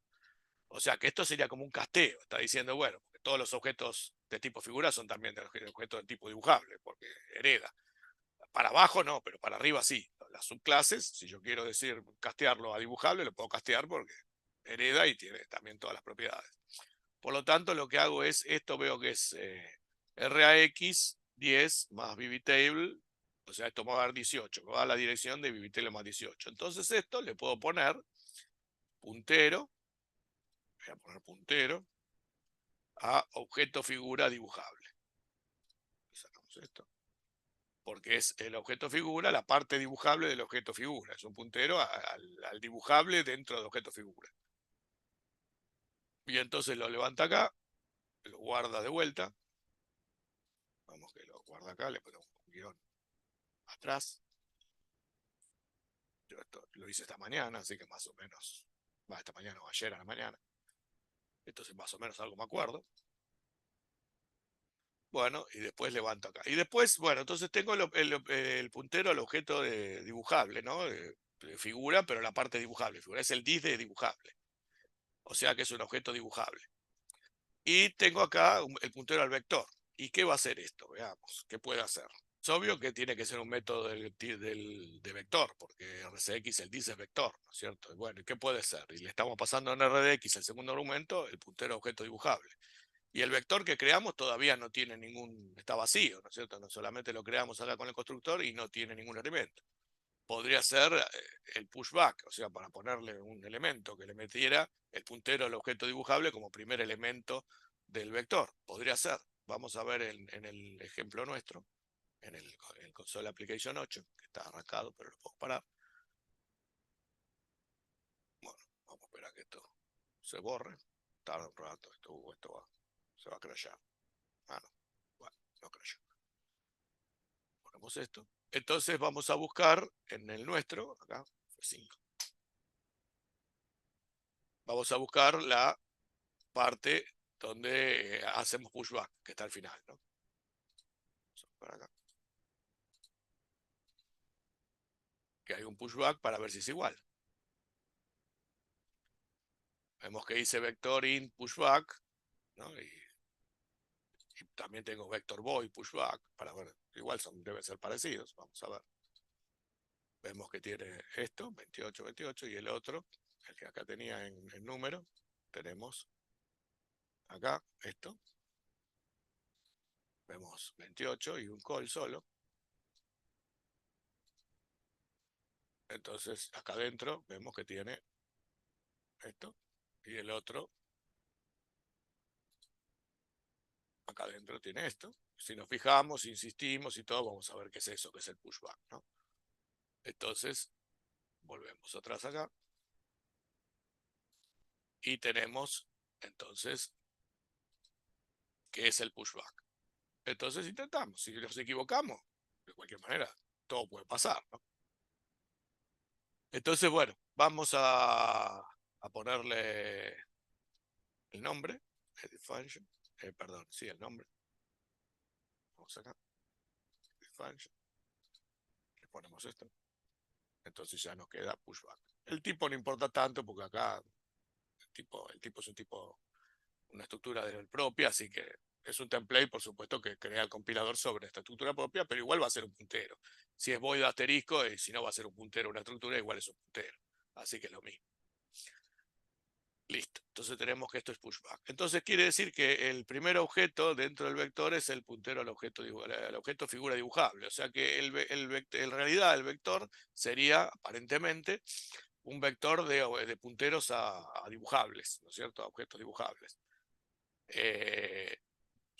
O sea, que esto sería como un casteo, está diciendo, bueno, porque todos los objetos de tipo figura son también de objetos de tipo dibujable, porque hereda. Para abajo no, pero para arriba sí. Las subclases, si yo quiero decir castearlo a dibujable, lo puedo castear porque hereda y tiene también todas las propiedades. Por lo tanto, lo que hago es, esto veo que es RAX 10 más BBTable, o sea, esto me va a dar 18, me va a dar la dirección de BBTable más 18. Entonces esto le puedo poner puntero, voy a poner puntero, a objeto figura dibujable. Sacamos esto. Porque es el objeto figura, la parte dibujable del objeto figura. Es un puntero al dibujable dentro del objeto figura. Y entonces lo levanta acá, lo guarda de vuelta. Vamos que lo guarda acá, le ponemos un guión atrás. Yo esto lo hice esta mañana, así que más o menos, va, esta mañana o ayer a la mañana. Entonces más o menos algo me acuerdo. Bueno, y después levanto acá. Y después, bueno, entonces tengo el puntero al objeto dibujable, ¿no? De figura, pero la parte dibujable. Figura es el dis de dibujable. O sea que es un objeto dibujable. Y tengo acá el puntero al vector. ¿Y qué va a hacer esto? Veamos, ¿qué puede hacer? Es obvio que tiene que ser un método de vector, porque RCX, el dis es vector, ¿no es cierto? Y bueno, ¿y qué puede ser? Y le estamos pasando en RDX el segundo argumento, el puntero a objeto dibujable. Y el vector que creamos todavía no tiene ningún, está vacío, ¿no es cierto? No solamente lo creamos acá con el constructor y no tiene ningún elemento. Podría ser el pushback, o sea, para ponerle un elemento que le metiera el puntero al objeto dibujable como primer elemento del vector. Podría ser. Vamos a ver en el ejemplo nuestro, en el console application 8, que está arrancado, pero lo puedo parar. Bueno, vamos a esperar a que esto se borre. Tarda un rato, se va a crashear. Ah, no. Bueno, no crasheó. Ponemos esto. Entonces vamos a buscar en el nuestro, acá, fue 5. Vamos a buscar la parte donde hacemos pushback, que está al final, ¿no? Para acá. Que hay un pushback para ver si es igual. Vemos que dice vector int pushback, ¿no? Y también tengo vector void pushback, para ver, igual deben ser parecidos, vamos a ver. Vemos que tiene esto, 28, 28, y el otro, el que acá tenía en número, tenemos acá esto. Vemos 28 y un call solo. Entonces acá adentro vemos que tiene esto y el otro acá adentro tiene esto. Si nos fijamos, insistimos y todo, vamos a ver qué es eso, que es el pushback, ¿no? Entonces volvemos atrás acá y tenemos entonces qué es el pushback. Entonces intentamos, si nos equivocamos, de cualquier manera, todo puede pasar, ¿no? Entonces, bueno, vamos a ponerle el nombre, edit function, perdón, sí, el nombre. Vamos acá, edit function, le ponemos esto. Entonces ya nos queda pushback. El tipo no importa tanto porque acá el tipo es un tipo, una estructura de él propia, así que es un template, por supuesto, que crea el compilador sobre esta estructura propia, pero igual va a ser un puntero. Si es void asterisco, y si no va a ser un puntero, una estructura, igual es un puntero. Así que es lo mismo. Listo. Entonces tenemos que esto es pushback. Entonces quiere decir que el primer objeto dentro del vector es el puntero al objeto figura dibujable. O sea que en realidad el vector sería aparentemente un vector de punteros a dibujables, ¿no es cierto? A objetos dibujables.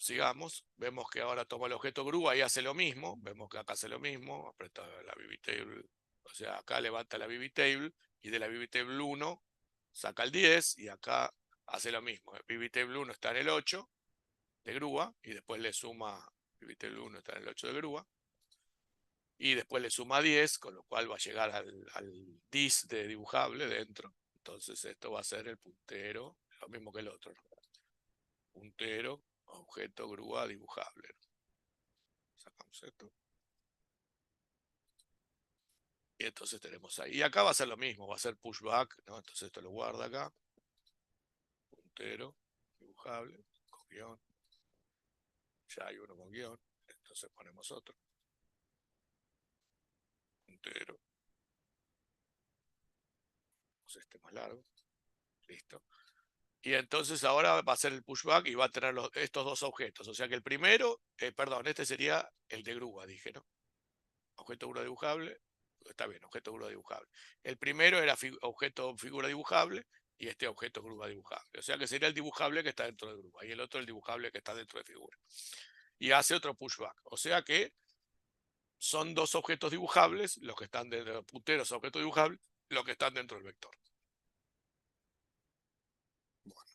Sigamos, vemos que ahora toma el objeto grúa y hace lo mismo, vemos que acá hace lo mismo, aprieta la BB-table, o sea, acá levanta la BB-table y de la BB-table 1 saca el 10 y acá hace lo mismo. El BB-table 1 está en el 8 de grúa y después le suma, BB-table 1 está en el 8 de grúa y después le suma 10, con lo cual va a llegar al dis de dibujable dentro. Entonces esto va a ser el puntero, lo mismo que el otro, ¿no? Puntero, objeto grúa dibujable. Sacamos esto. Y entonces tenemos ahí. Y acá va a ser lo mismo, va a ser pushback, ¿no? Entonces esto lo guarda acá. Puntero, dibujable, con guión. Ya hay uno con guión. Entonces ponemos otro. Puntero. Pues este más largo. Listo. Y entonces ahora va a ser el pushback y va a tener estos dos objetos. O sea que el primero, perdón, este sería el de grúa, dije, ¿no? Objeto grúa dibujable. Está bien, objeto grúa dibujable. El primero era objeto figura dibujable y este objeto grúa dibujable. O sea que sería el dibujable que está dentro de grúa y el otro el dibujable que está dentro de figura. Y hace otro pushback. O sea que son dos objetos dibujables, los que están dentro de punteros a objetos dibujables, los que están dentro del vector. Bueno,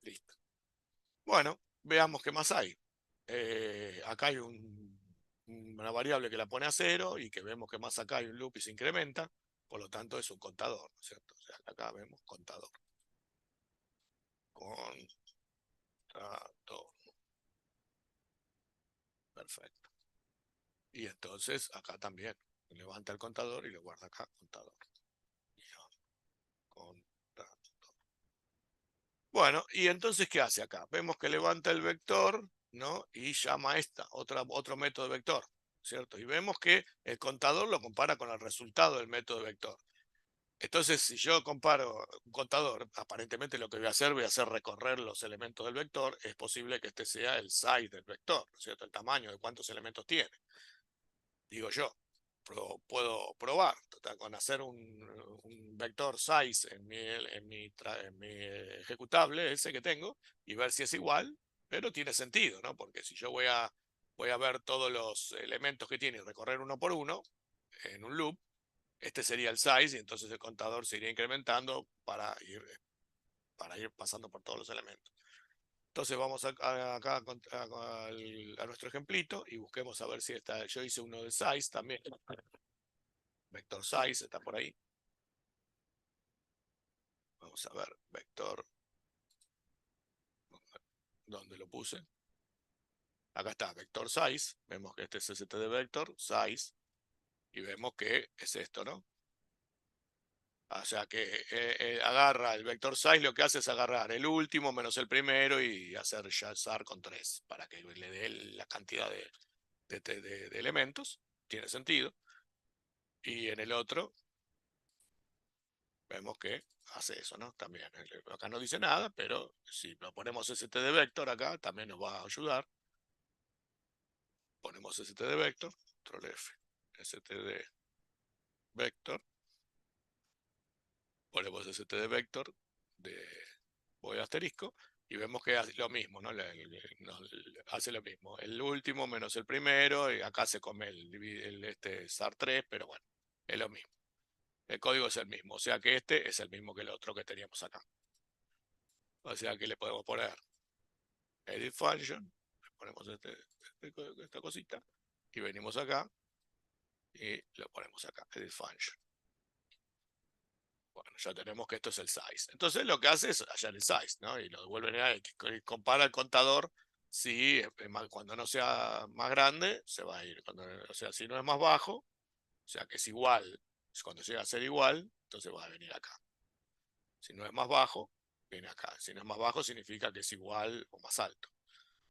listo. Bueno, veamos qué más hay. Acá hay una variable que la pone a 0 y que vemos que más acá hay un loop y se incrementa, por lo tanto es un contador, ¿no es cierto? O sea, acá vemos contador. Contador. Perfecto. Y entonces acá también levanta el contador y lo guarda acá, contador. Contador. Bueno, y entonces, ¿qué hace acá? Vemos que levanta el vector, ¿no? Y llama a otro método vector, ¿cierto? Y vemos que el contador lo compara con el resultado del método vector. Entonces, si yo comparo un contador, aparentemente lo que voy a hacer recorrer los elementos del vector. Es posible que este sea el size del vector, ¿no es cierto? El tamaño de cuántos elementos tiene. Digo yo, puedo probar con hacer un vector size en mi ejecutable, ese que tengo, y ver si es igual, pero tiene sentido, ¿no? Porque si yo voy a ver todos los elementos que tiene y recorrer uno por uno en un loop, este sería el size y entonces el contador se iría incrementando para ir pasando por todos los elementos. Entonces vamos acá a nuestro ejemplito y busquemos a ver si está. Yo hice uno de size también. Vector size está por ahí. Vamos a ver, vector. ¿Dónde lo puse? Acá está, vector size. Vemos que este es std vector size. Y vemos que es esto, ¿no? O sea que agarra el vector size, lo que hace es agarrar el último menos el primero y hacer yazar con 3 para que le dé la cantidad de elementos. Tiene sentido. Y en el otro vemos que hace eso, ¿no? También. Acá no dice nada, pero si lo ponemos std vector acá, también nos va a ayudar. Ponemos std vector, control F, std vector, ponemos std vector de voy asterisco y vemos que hace lo mismo, ¿no? Hace lo mismo. El último menos el primero, y acá se come este SAR3, pero bueno, es lo mismo. El código es el mismo, o sea que este es el mismo que el otro que teníamos acá. O sea que le podemos poner edit function, le ponemos esta cosita, y venimos acá y lo ponemos acá, edit function. Bueno, ya tenemos que esto es el size. Entonces lo que hace es hallar el size, ¿no? Y lo devuelve a que compara el contador. Si cuando no sea más grande, se va a ir. O sea, si no es más bajo, o sea que es igual. Cuando llega a ser igual, entonces va a venir acá. Si no es más bajo, viene acá. Si no es más bajo, significa que es igual o más alto.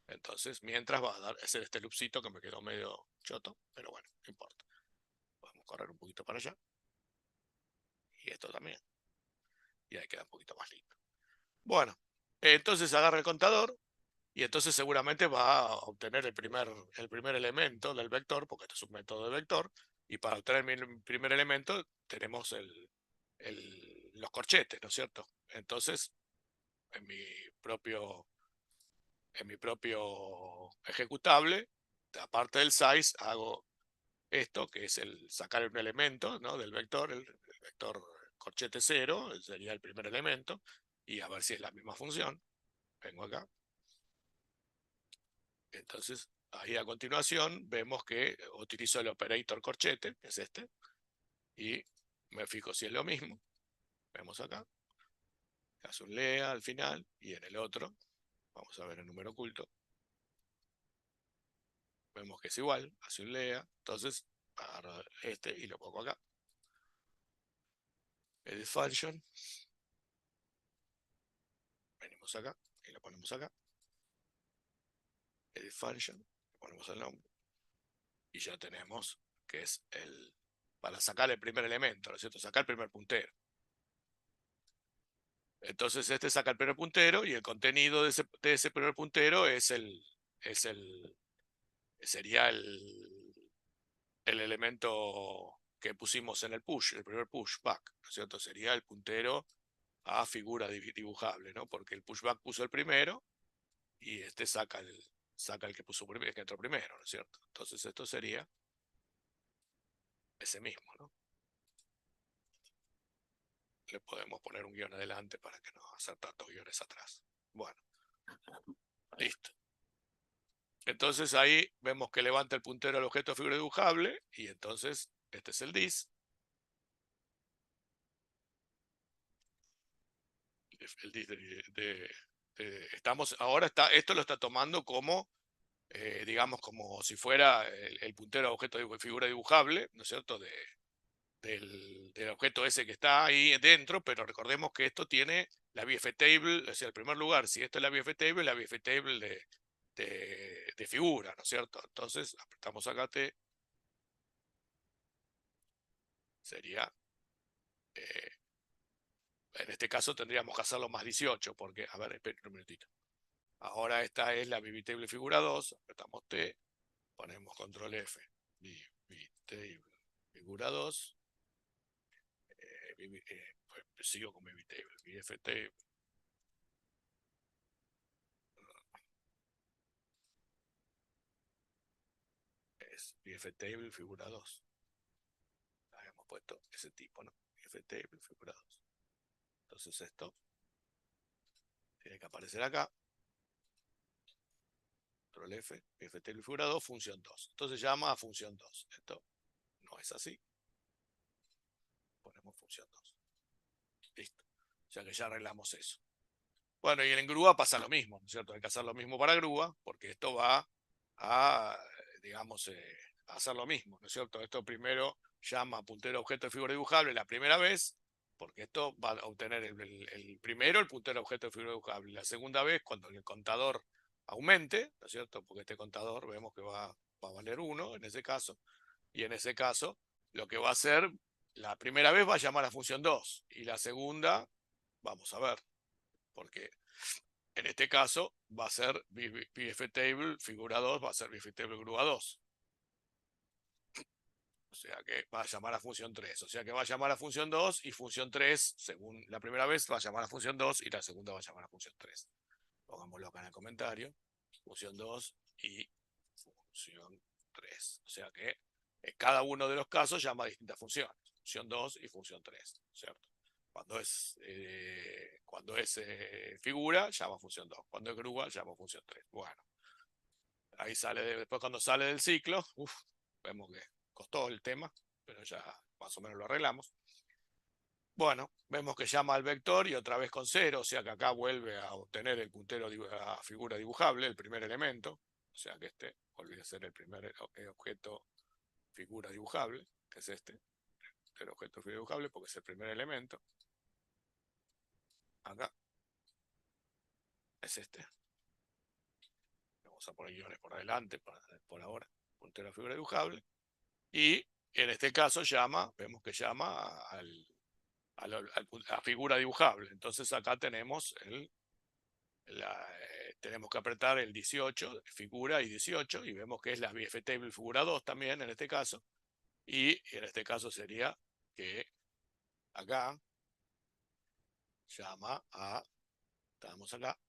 Entonces, mientras va a hacer este loopcito que me quedó medio choto, pero bueno, no importa. Podemos correr un poquito para allá. Y esto también. Y ahí queda un poquito más lindo. Bueno, entonces agarra el contador y entonces seguramente va a obtener el primer elemento del vector, porque esto es un método de vector, y para obtener el primer elemento tenemos los corchetes, ¿no es cierto? Entonces, en mi propio, en mi propio ejecutable, aparte del size, hago esto, que es el sacar un elemento, ¿no? Del vector, el vector corchete 0, sería el primer elemento, y a ver si es la misma función. Vengo acá. Entonces, ahí a continuación vemos que utilizo el operator corchete, que es este, y me fijo si es lo mismo. Vemos acá, hace un lea al final, y en el otro, vamos a ver el número oculto, vemos que es igual, hace un lea, entonces agarro este y lo pongo acá. Edit function, venimos acá y lo ponemos acá. Edit function, le ponemos el nombre, y ya tenemos que es para sacar el primer elemento, ¿no es cierto? Sacar el primer puntero. Entonces este saca el primer puntero y el contenido de ese primer puntero sería el elemento que pusimos en el push, el primer pushback, ¿no es cierto? Sería el puntero a figura dibujable, ¿no? Porque el pushback puso el primero y este saca el que puso primero, el que entró primero, ¿no es cierto? Entonces esto sería ese mismo, ¿no? Le podemos poner un guión adelante para que no hacer tantos guiones atrás. Bueno, listo. Entonces ahí vemos que levanta el puntero al objeto de figura dibujable y entonces este es el dis. El dis estamos, ahora esto lo está tomando como, digamos, como si fuera el puntero a objeto de figura dibujable, ¿no es cierto? Del objeto ese que está ahí dentro, pero recordemos que esto tiene la BF table, o sea, en primer lugar, si esto es la BF table de figura, ¿no es cierto? Entonces, apretamos acá T, sería, eh, en este caso tendríamos que hacerlo más 18, porque, a ver, esperen un minutito. Ahora esta es la BB table figura 2, apretamos T, ponemos control F, BB table figura 2, pues sigo con BB table, BF table, es BF table figura 2. Habíamos puesto ese tipo, ¿no? BF table figura 2. Entonces esto tiene que aparecer acá. Control F, BF table figura 2, función 2. Entonces llama a función 2. Esto no es así. Ponemos función 2. Listo. O sea que ya arreglamos eso. Bueno, y en grúa pasa lo mismo, ¿no es cierto? Hay que hacer lo mismo para grúa, porque esto va a, digamos, hacer lo mismo, ¿no es cierto? Esto primero llama puntero objeto de figura dibujable la primera vez, porque esto va a obtener primero el puntero objeto de figura dibujable. La segunda vez, cuando el contador aumente, ¿no es cierto? Porque este contador vemos que va a valer 1 en ese caso, y en ese caso lo que va a hacer, la primera vez va a llamar a función 2, y la segunda, vamos a ver, porque en este caso va a ser BF-table figura 2, va a ser BF-table grúa 2. O sea que va a llamar a función 3. O sea que va a llamar a función 2 y función 3, según la primera vez, va a llamar a función 2 y la segunda va a llamar a función 3. Pongámoslo acá en el comentario. Función 2 y función 3. O sea que en cada uno de los casos llama a distintas funciones. Función 2 y función 3, ¿cierto? Cuando es figura, llama función 2. Cuando es grúa, llama función 3. Bueno, ahí sale, después cuando sale del ciclo, vemos que costó el tema, pero ya más o menos lo arreglamos. Bueno, vemos que llama al vector y otra vez con 0, o sea que acá vuelve a obtener el puntero a figura dibujable, el primer elemento, o sea que este vuelve a ser el primer objeto figura dibujable, que es este, el objeto figura dibujable porque es el primer elemento. Acá es este. Vamos a poner guiones por adelante por ahora, puntero a figura dibujable. Y en este caso vemos que llama a figura dibujable. Entonces acá tenemos tenemos que apretar el 18, figura y 18, y vemos que es la BF table figura 2 también en este caso. Y en este caso sería que acá llama estamos acá,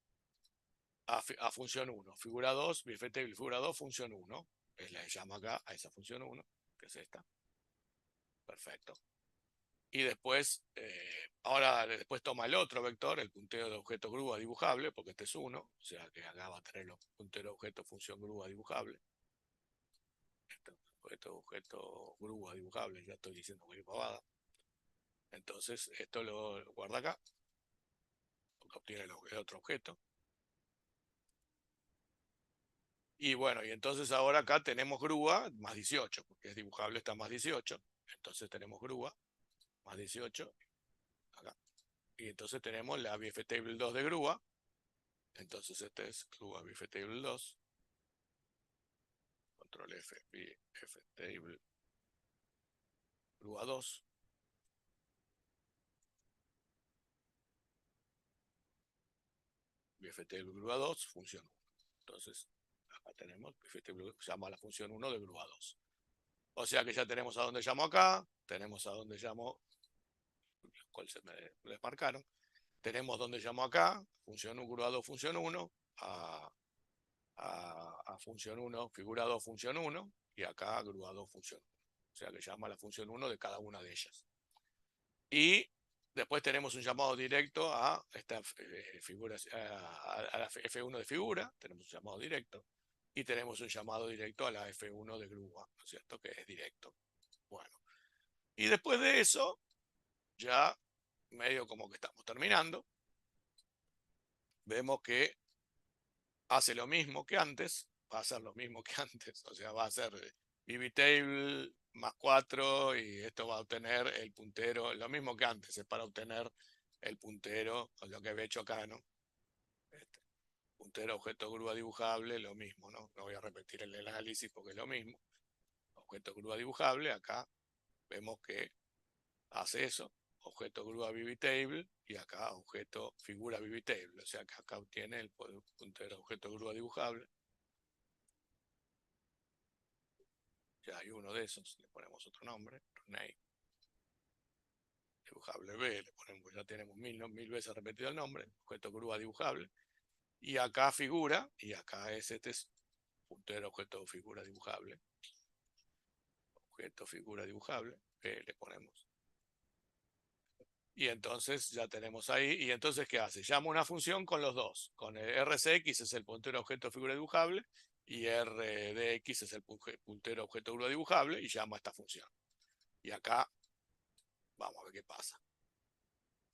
a función 1. Figura 2, BF table figura 2, función 1. Es la que llama acá a esa función 1, que es esta. Perfecto. Y después, ahora después toma el otro vector, el puntero de objeto grúa dibujable, porque este es 1, o sea que acá va a tener los punteros de objeto función grúa dibujable. Objeto grúa dibujable, ya estoy diciendo cualquier pavada. Entonces, esto lo guarda acá, porque obtiene el otro objeto. Y bueno, y entonces ahora acá tenemos grúa más 18, porque es dibujable, está más 18. Entonces tenemos grúa más 18 acá. Y entonces tenemos la BF table 2 de grúa. Entonces este es grúa BF table 2. Control F, BF table grúa 2. BF table grúa 2, función 1. Entonces, acá tenemos BF table, llama a la función 1 de grúa 2. O sea que ya tenemos a dónde llamo acá, tenemos a dónde llamo, cuál se me desmarcaron, tenemos dónde llamo acá, función 1, grúa 2, función 1, a función 1, figura 2, función 1, y acá grúa 2, función 1. O sea que llama a la función 1 de cada una de ellas. Y después tenemos un llamado directo a esta figura, a la F1 de figura, tenemos un llamado directo. y tenemos un llamado directo a la F1 de grúa, ¿no es cierto? Que es directo. Bueno, y después de eso, ya medio como que estamos terminando, vemos que hace lo mismo que antes, va a ser lo mismo que antes, o sea, va a ser pivtable más 4 y esto va a obtener el puntero, lo mismo que antes, es para obtener el puntero, lo que había hecho acá, ¿no? Este, puntero, objeto, grúa dibujable, lo mismo, ¿no? No voy a repetir el análisis porque es lo mismo. Objeto, grúa dibujable, acá vemos que hace eso, objeto, grúa, pivtable, y acá objeto, figura, pivtable, o sea que acá obtiene el puntero, objeto, grúa dibujable. Ya hay uno de esos, le ponemos otro nombre, name, dibujable B, le ponemos, ya tenemos mil veces repetido el nombre, objeto grúa dibujable, y acá figura, y acá este es puntero objeto figura dibujable, objeto figura dibujable, B le ponemos. Y entonces ya tenemos ahí, y entonces ¿qué hace? Llama una función con los dos, con el RCX es el puntero objeto figura dibujable, y RDX es el puntero objeto grúa dibujable, y llama a esta función. Y acá vamos a ver qué pasa.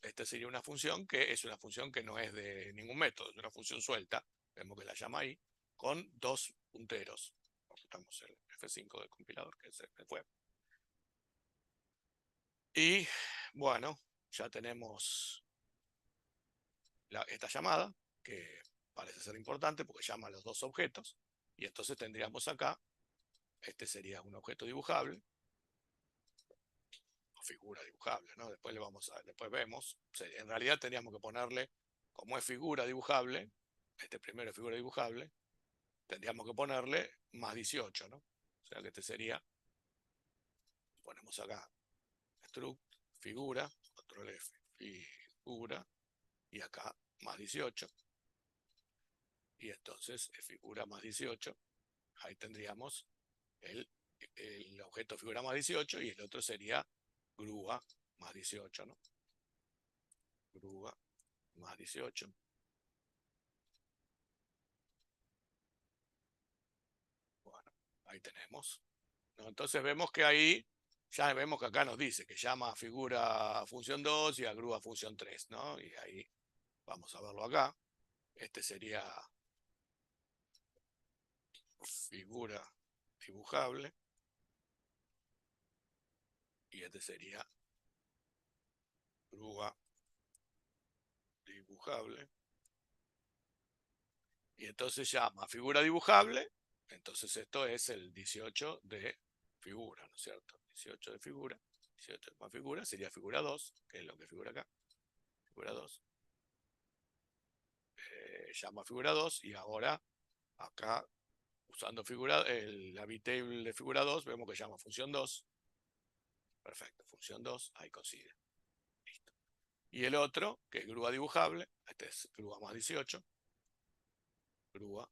Esta sería una función que es una función que no es de ningún método, es una función suelta, vemos que la llama ahí, con dos punteros. Estamos en F5 del compilador, que se fue. Y bueno, ya tenemos esta llamada, que parece ser importante porque llama a los dos objetos, y entonces tendríamos acá, este sería un objeto dibujable, figura dibujable, ¿no? Después después vemos, en realidad tendríamos que ponerle, como es figura dibujable, este primero es figura dibujable, tendríamos que ponerle más 18, ¿no? O sea que este sería, ponemos acá, struct, figura, control F, figura, y acá más 18, y entonces figura más 18, ahí tendríamos el, el objeto figura más 18 y el otro sería grúa más 18, ¿no? Grúa más 18. Bueno, ahí tenemos, ¿no? Entonces vemos que ahí, ya vemos que acá nos dice que llama a figura función 2 y a grúa función 3, ¿no? Y ahí vamos a verlo acá. Este sería figura dibujable. Y este sería grúa dibujable. Y entonces llama figura dibujable. Entonces esto es el 18 de figura, ¿no es cierto? 18 de figura. 18 más figura sería figura 2, que es lo que figura acá. Figura 2. Llama figura 2 y ahora acá usando figura, la bitable de figura 2, vemos que llama función 2. Perfecto, función 2, ahí consigue. Listo. Y el otro, que es grúa dibujable, este es grúa más 18. Grúa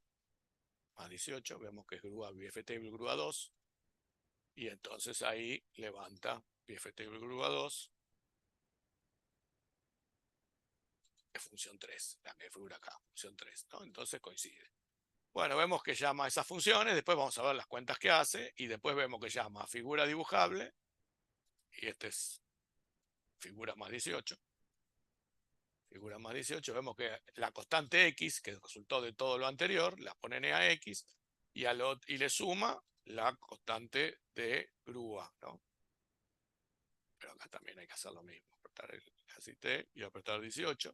más 18, vemos que es grúa bftable grúa 2. Y entonces ahí levanta bftable grúa 2. Es función 3, la que figura acá, función 3, ¿no? Entonces coincide. Bueno, vemos que llama esas funciones, después vamos a ver las cuentas que hace, y después vemos que llama figura dibujable, y este es figura más 18. Figura más 18, vemos que la constante x, que resultó de todo lo anterior, la pone en a x, y le suma la constante de grúa, ¿no? Pero acá también hay que hacer lo mismo, apretar el T y apretar 18,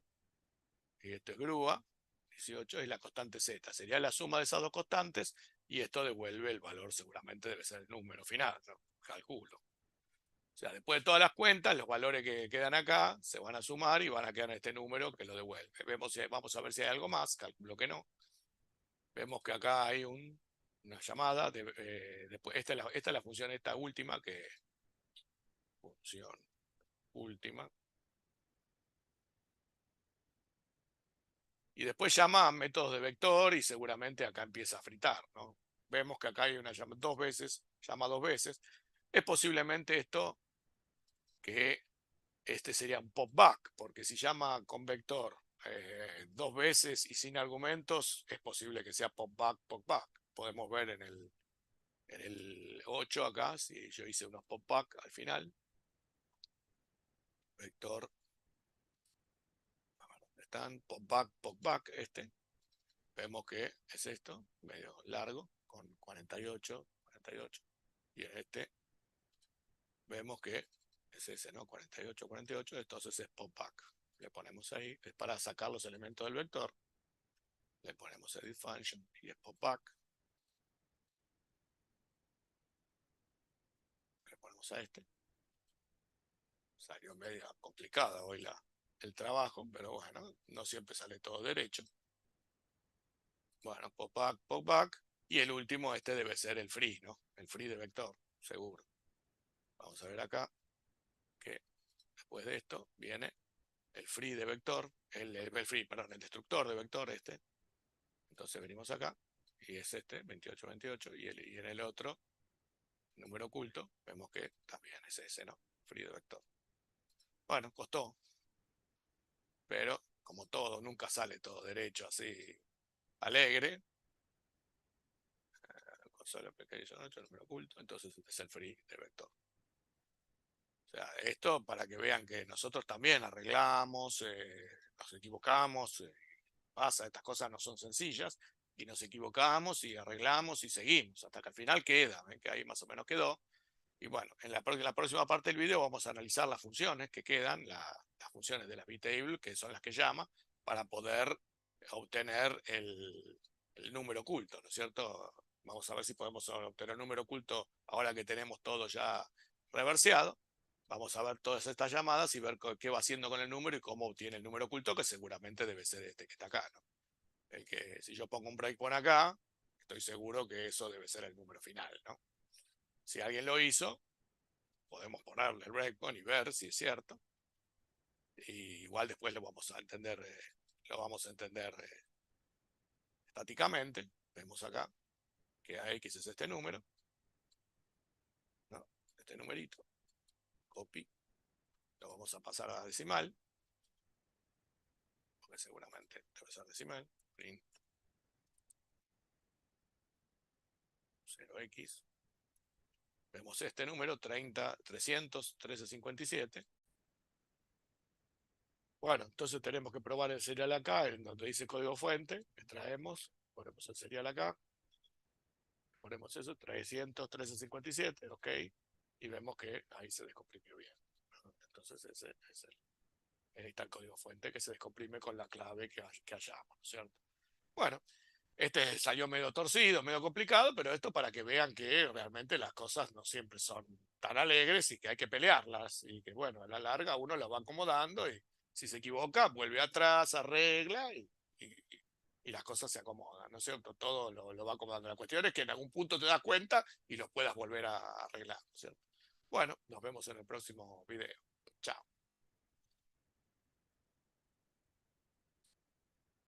y esto es grúa, 18 es la constante z, sería la suma de esas dos constantes, y esto devuelve el valor, seguramente debe ser el número final, ¿no? Calculo. O sea, después de todas las cuentas, los valores que quedan acá se van a sumar y van a quedar en este número que lo devuelve. Vamos a ver si hay algo más, calculo que no. Vemos que acá hay una llamada, después, esta es la función, esta última, que función última. Y después llama a métodos de vector y seguramente acá empieza a fritar, ¿no? Vemos que acá hay una llama dos veces, llama dos veces. Es posiblemente esto que este sería un pop-back, porque si llama con vector dos veces y sin argumentos, es posible que sea pop-back, pop-back. podemos ver en el 8 acá, si yo hice unos pop-back al final, vector, ¿dónde están? Pop-back, vemos que es esto, medio largo, con 48, 48, y en este vemos que es ese, ¿no? 48, 48, entonces es pop-back. Le ponemos ahí, es para sacar los elementos del vector, le ponemos edit function y es pop-back. Le ponemos a este. Salió media complicada hoy el trabajo, pero bueno, no siempre sale todo derecho. Bueno, pop-back, y el último, este debe ser el free, ¿no? El free de vector, seguro. Vamos a ver acá que después de esto viene el free de vector, perdón, el destructor de vector este. Entonces venimos acá, y es este, 28, 28, y en el otro, número oculto, vemos que también es ese, ¿no? Free de vector. Bueno, costó, pero como todo, nunca sale todo derecho así alegre. Consola pequeño 8, número oculto, entonces es el free de vector. O sea, esto para que vean que nosotros también arreglamos, nos equivocamos, pasa, estas cosas no son sencillas, y nos equivocamos y arreglamos y seguimos, hasta que al final queda, ¿ven? Que ahí más o menos quedó. Y bueno, en la próxima parte del video vamos a analizar las funciones que quedan, las funciones de la vtable, que son las que llama, para poder obtener el número oculto, ¿no es cierto? Vamos a ver si podemos obtener el número oculto ahora que tenemos todo ya reverseado. Vamos a ver todas estas llamadas y ver qué va haciendo con el número y cómo obtiene el número oculto, que seguramente debe ser este que está acá, ¿no? El que si yo pongo un breakpoint acá, estoy seguro que eso debe ser el número final, ¿no? Si alguien lo hizo, podemos ponerle el breakpoint y ver si es cierto. Y igual después lo vamos a entender, estáticamente. Vemos acá que AX es este número, ¿no? Este numerito, copy, lo vamos a pasar a decimal, porque seguramente debe ser decimal, print 0x. Vemos este número, 300, 1357. Bueno, entonces tenemos que probar el serial acá, en donde dice código fuente, extraemos, ponemos el serial acá, ponemos eso, 300, 1357, ok, y vemos que ahí se descomprimió bien. Entonces ahí está el código fuente que se descomprime con la clave que hallamos, ¿no es cierto? Bueno, este salió medio torcido, medio complicado, pero esto para que vean que realmente las cosas no siempre son tan alegres y que hay que pelearlas y que bueno, a la larga uno las va acomodando y si se equivoca vuelve atrás, arregla y, y las cosas se acomodan, ¿no es cierto? Todo lo va acomodando. La cuestión es que en algún punto te das cuenta y los puedas volver a arreglar, ¿no es cierto? Bueno, nos vemos en el próximo video.